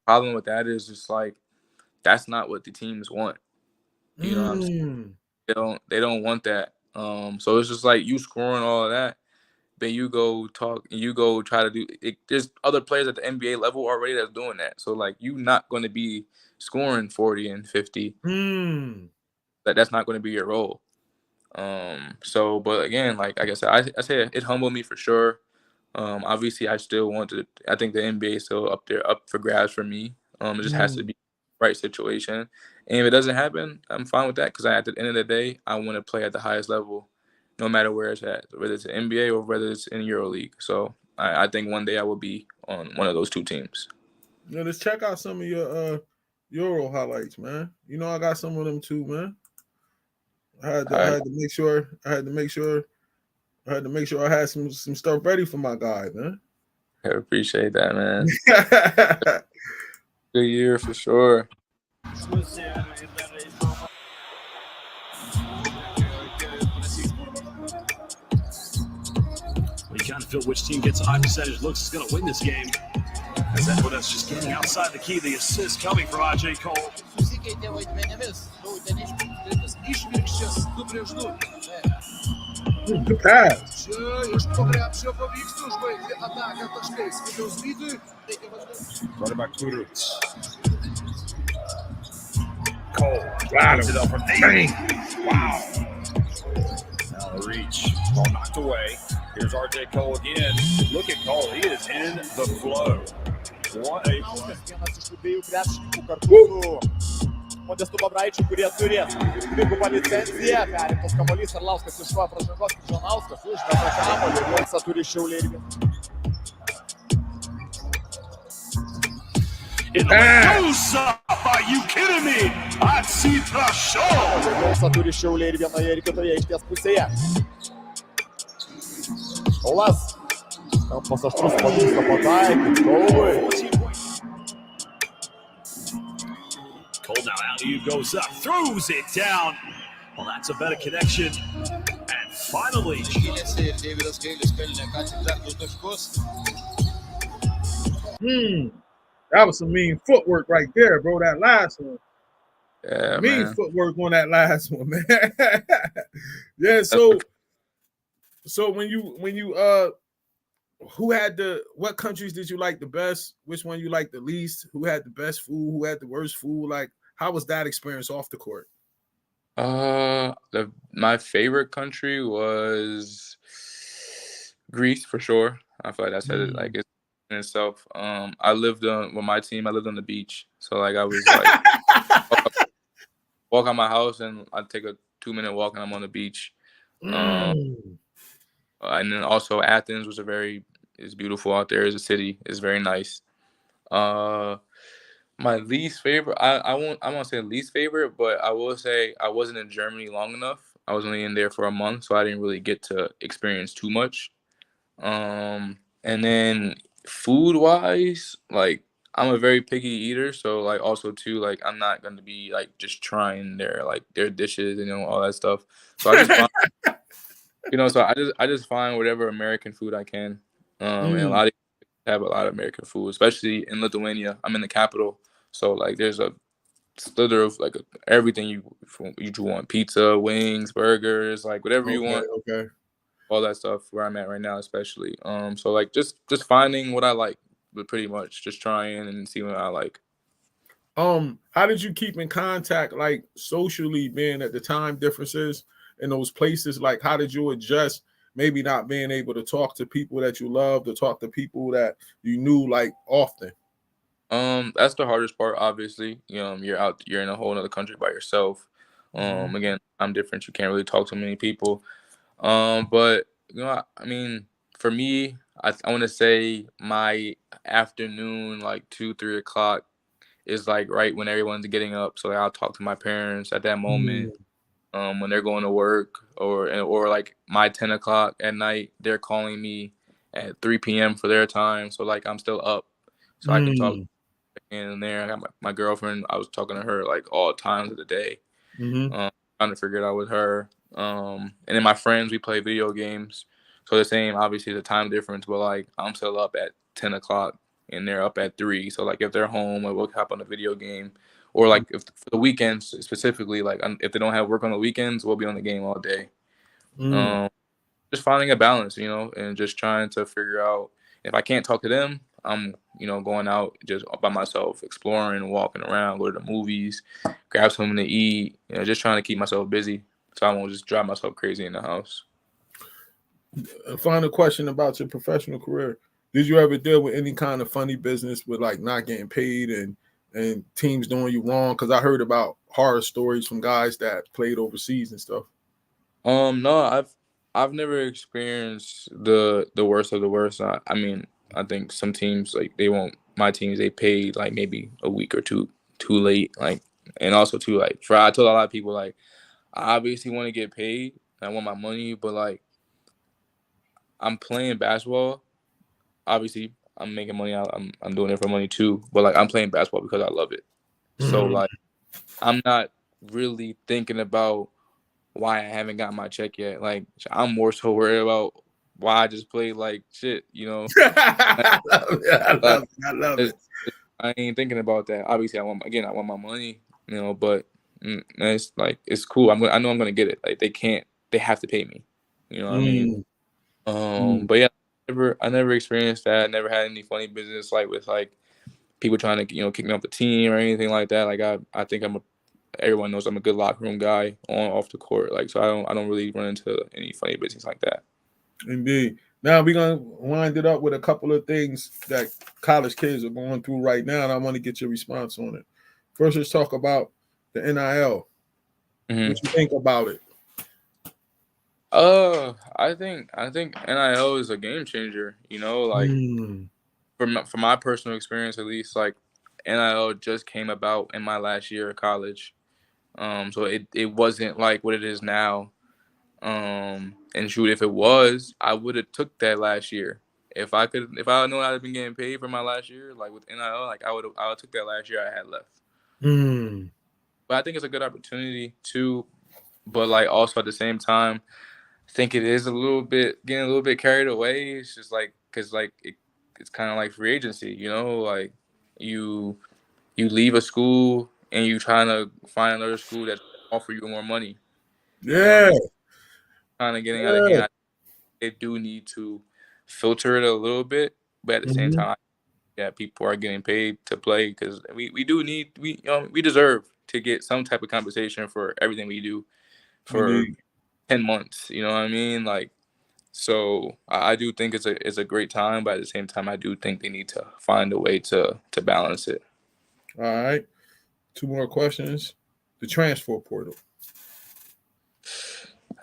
problem with that is just like, that's not what the teams want. You know what I'm saying? They don't want that. So it's just like you scoring all of that, then you go try to do it. There's other players at the NBA level already that's doing that. So like you not going to be scoring 40 and 50. That's not going to be your role. So, but again, like I said, I say it humbled me for sure. Obviously, I still want to. I think the NBA is still up for grabs for me. It just has to be the right situation. And if it doesn't happen, I'm fine with that because at the end of the day, I want to play at the highest level, no matter where it's at, whether it's the NBA or whether it's in EuroLeague. So I think one day I will be on one of those two teams. Let's check out some of your Euro highlights, man. I got some of them too, man. I had to make sure I had some stuff ready for my guy, man. I appreciate that, man. Good year for sure. We can't feel which team gets a high percentage looks is going to win this game. As that's just getting outside the key. The assist coming from RJ Cole. Good pass. Running back Kuruc. Cole Got it up from Dang. Wow. Now the reach. Ball knocked away. Here's RJ Cole again. Look at Cole. He is in the flow. What a Modesto Babraičiui, kurie turės dvigubą licenciją. Perimtas kamuolys, Arlauskas iš pražangos, Žanauskas užmeta kamuolį, Liuksą turi Šiauliai irgi. Goes up Are you kidding me? Atsiprašau. Vilsą turi Šiauliai ir vienoje ir kitoje aikštės pusėje. Kaulas. Kampas aštrus, pavyksta pataikyti. Kaului. Cole now out, he goes up, throws it down. Well, that's a better connection. And finally, That was some mean footwork right there, bro. That last one. Yeah, Mean man. footwork on that last one, man. Yeah, so when you what countries did you like the best? Which one you like the least? Who had the best food? Who had the worst food? Like, how was that experience off the court? My favorite country was Greece for sure. I feel like I said it like it's in itself. I lived with my team. I lived on the beach, so like I was like walk out my house and I'd take a 2-minute walk and I'm on the beach. And then also Athens was it's beautiful out there as a city. It's very nice. My least favorite, I won't say least favorite, but I will say I wasn't in Germany long enough. I was only in there for a month, so I didn't really get to experience too much. And then food wise, like I'm a very picky eater, so like also too, like I'm not gonna be like just trying their dishes and all that stuff. So I just find, so I just find whatever American food I can. And a lot of have a lot of American food, especially in Lithuania. I'm in the capital, so like there's a slither of like everything you want: pizza, wings, burgers, like whatever you want. Okay. All that stuff where I'm at right now, especially. So like just finding what I like, but pretty much just trying and see what I like. How did you keep in contact, like socially, being at the time differences in those places? Like, how did you adjust? Maybe not being able to talk to people that you love, to talk to people that you knew like often. That's the hardest part, obviously. You're in a whole other country by yourself. Again, I'm different. You can't really talk to many people. But I mean, for me, I want to say my afternoon, like 2-3 o'clock, is like right when everyone's getting up. So like, I'll talk to my parents at that moment. When they're going to work, or like my 10 o'clock at night, they're calling me at 3 p.m. for their time. So like I'm still up, so I can talk in and there. I got my girlfriend. I was talking to her like all times of the day, trying to figure it out with her. And then my friends, we play video games. So the same, obviously the time difference, but like I'm still up at 10 o'clock and they're up at 3. So like if they're home, like, we'll hop on a video game. Or like if for the weekends specifically, like if they don't have work on the weekends, we'll be on the game all day. Just finding a balance, and just trying to figure out if I can't talk to them, I'm going out just by myself, exploring, walking around, go to the movies, grab something to eat, just trying to keep myself busy so I won't just drive myself crazy in the house. A final question about your professional career. Did you ever deal with any kind of funny business with like not getting paid and teams doing you wrong? Because I heard about horror stories from guys that played overseas and stuff. No, I've never experienced the worst of the worst. I mean, I think some teams, like my teams, they paid like maybe a week or two too late. Like, and also too, like, I told a lot of people, like, I obviously want to get paid. I want my money, but like, I'm playing basketball. Obviously, I'm making money out. I'm doing it for money too. But like, I'm playing basketball because I love it. So like, I'm not really thinking about why I haven't got my check yet. Like, I'm more so worried about why I just played like shit. I love it. I ain't thinking about that. Obviously, I want my money. But it's like, it's cool. I know I'm gonna get it. Like, they have to pay me. You know what I mean? But yeah, I never experienced that. I never had any funny business like with like people trying to kick me off the team or anything like that. Like I think everyone knows I'm a good locker room guy off the court. Like, so I don't really run into any funny business like that. Indeed. Now we're gonna wind it up with a couple of things that college kids are going through right now, and I want to get your response on it. First, let's talk about the NIL. What you think about it? I think NIL is a game changer. Like, from my personal experience, at least, like, NIL just came about in my last year of college. So it wasn't like what it is now. And shoot, if it was, I would have took that last year. If I know I'd been getting paid for my last year, like with NIL, like I would took that last year I had left. But I think it's a good opportunity too. But like also at the same time, I think it is getting a little bit carried away. It's just like because like it's kind of like free agency, you know, like you leave a school and you trying to find another school that offer you more money. You know what I Yeah. mean? Kind of getting out of hand. They do need to filter it a little bit, but at the same time, yeah, people are getting paid to play because we deserve to get some type of compensation for everything we do for 10 months. You know what I mean? Like, so I do think it's a great time, but at the same time, I do think they need to find a way to balance it. All right. 2 more questions. The transfer portal.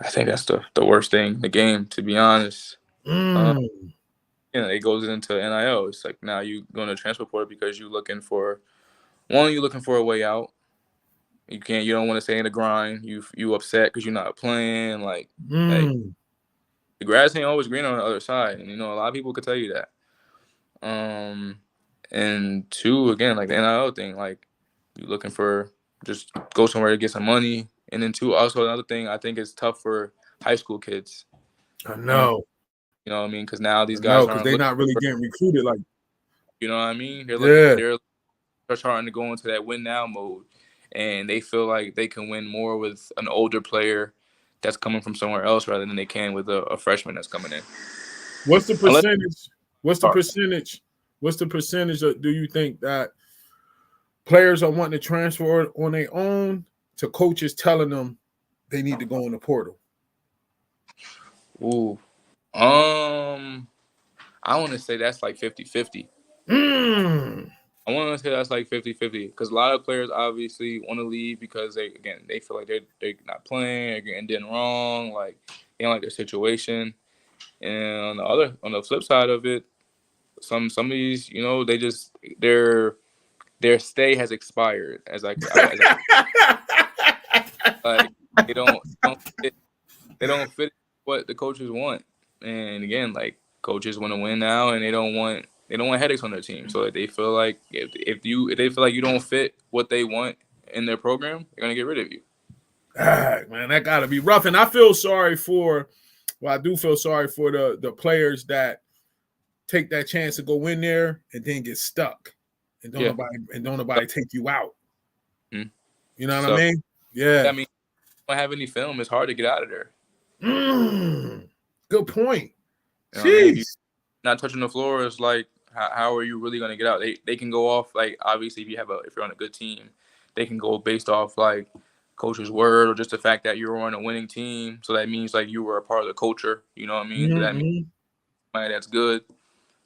I think that's the worst thing in the game, to be honest. It goes into NIL. It's like now you going to transfer portal because you're looking for a way out. You don't want to stay in the grind. You upset because you're not playing. Like the grass ain't always green on the other side, and a lot of people could tell you that. And 2, again, like the NIL thing, like you looking for just go somewhere to get some money. And then 2, also another thing I think is tough for high school kids. I know. You know what I mean? Because now these guys because they're not really getting recruited. Like, you know what I mean? They're starting to go into that win now mode, and they feel like they can win more with an older player that's coming from somewhere else rather than they can with a freshman that's coming in. What's the percentage? What's the percentage do you think that players are wanting to transfer on their own to coaches telling them they need to go in the portal? Ooh. I want to say that's like 50-50. I want to say that's like 50-50 because a lot of players obviously want to leave because they feel like they're not playing, they're getting done wrong, like they don't like their situation. And on the flip side of it, some of these, they just their stay has expired like they don't fit what the coaches want. And again, like coaches want to win now, and they don't want headaches on their team. So they feel like if they feel like you don't fit what they want in their program, they're gonna get rid of you. Man, that gotta be rough. And I feel sorry for the players that take that chance to go in there and then get stuck, and don't nobody take you out. Mm-hmm. You know what I mean? Yeah. I mean, if you don't have any film, it's hard to get out of there. Good point. Jeez. Not touching the floor is like, how are you really going to get out? They can go off, like, obviously if you're on a good team, they can go based off like coach's word or just the fact that you're on a winning team. So that means like you were a part of the culture. You know what I mean? So that means that's good.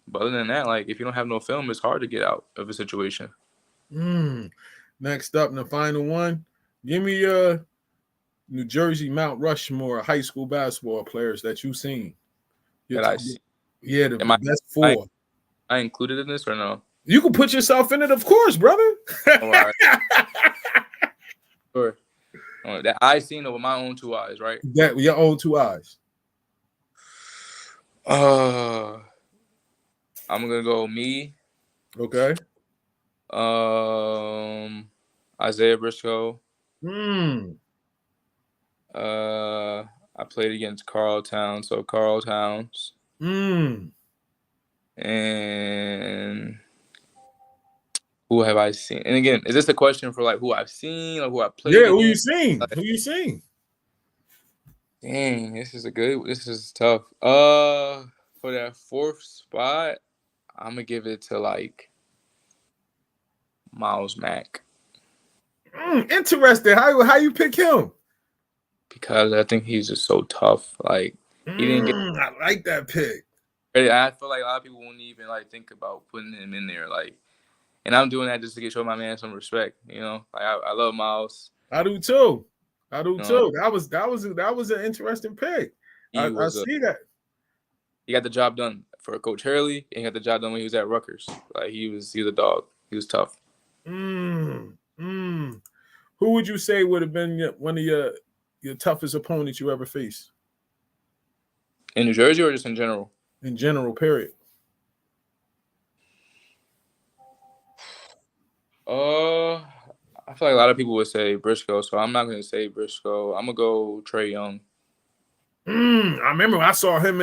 But other than that, like if you don't have no film, it's hard to get out of a situation. Next up, in the final one, give me New Jersey Mount Rushmore high school basketball players that you've seen. Yeah, the best 4. I included in this or no? You can put yourself in it, of course, brother. All right. Sure. That I seen it with my own 2 eyes, right? That your own 2 eyes. I'm gonna go me. Okay. Isaiah Briscoe. I played against Carl Towns, so Carl Towns. And who have I seen? And again, is this a question for like who I've seen or who I played? Yeah, who you seen? Who you seen? Dang, this is tough. For that 4th spot, I'm gonna give it to like Miles Mack. Interesting. How you pick him? Because I think he's just so tough. Like he didn't get. I like that pick. I feel like a lot of people won't even like think about putting him in there. Like, and I'm doing that just to show my man some respect. Like I love Miles. I do too. That was an interesting pick. I see that. He got the job done for Coach Hurley, and he got the job done when he was at Rutgers. Like he was a dog. He was tough. Who would you say would have been one of your toughest opponents you ever faced? In New Jersey or just in general? In general, period. I feel like a lot of people would say Briscoe, so I'm not gonna say Briscoe. I'm gonna go Trae Young. I remember I saw him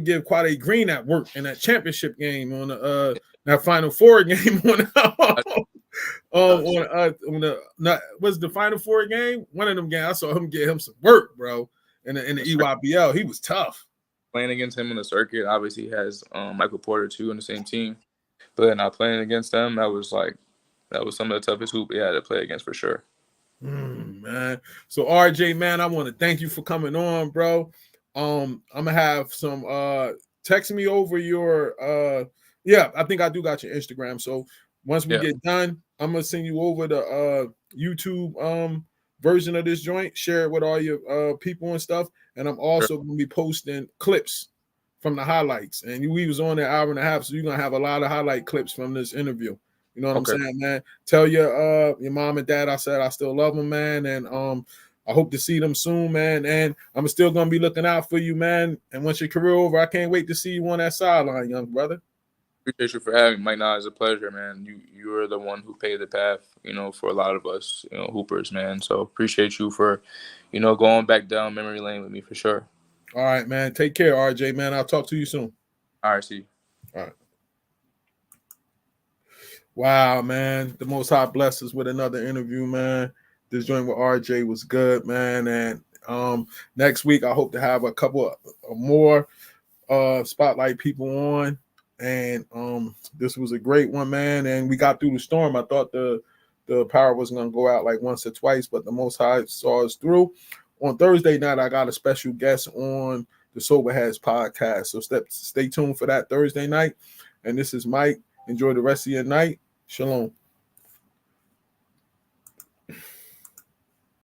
give Quade Green at work in that championship game on the that Final Four game was the Final Four game? One of them games I saw him get him some work, bro. In the EYBL, he was tough. Playing against him in the circuit, obviously he has Michael Porter too in the same team, but not playing against them, that was some of the toughest hoop he had to play against for sure. Man. So RJ, man, I want to thank you for coming on, bro. I'm gonna have some text me over your I think I do got your Instagram. So once we get done, I'm gonna send you over the YouTube version of this joint, share it with all your people and stuff. And I'm also gonna be posting clips from the highlights. And we was on an hour and a half, so you're gonna have a lot of highlight clips from this interview. You know what I'm saying, man? Tell your mom and dad I said I still love them, man. And I hope to see them soon, man. And I'm still gonna be looking out for you, man. And once your career over, I can't wait to see you on that sideline, young brother. Appreciate you for having me, Mike. Nah, it's a pleasure, man. You are the one who paved the path, for a lot of us, hoopers, man. So appreciate you for, going back down memory lane with me for sure. All right, man. Take care, RJ, man. I'll talk to you soon. All right, see you. All right. Wow, man. The Most High bless us with another interview, man. This joint with RJ was good, man. And next week, I hope to have a couple of more spotlight people on. And this was a great one, man. And we got through the storm. I thought the power was going to go out like once or twice, but the Most High saw us through. On Thursday night, I got a special guest on the Sober Heads podcast. So stay tuned for that Thursday night. And this is Mike. Enjoy the rest of your night. Shalom.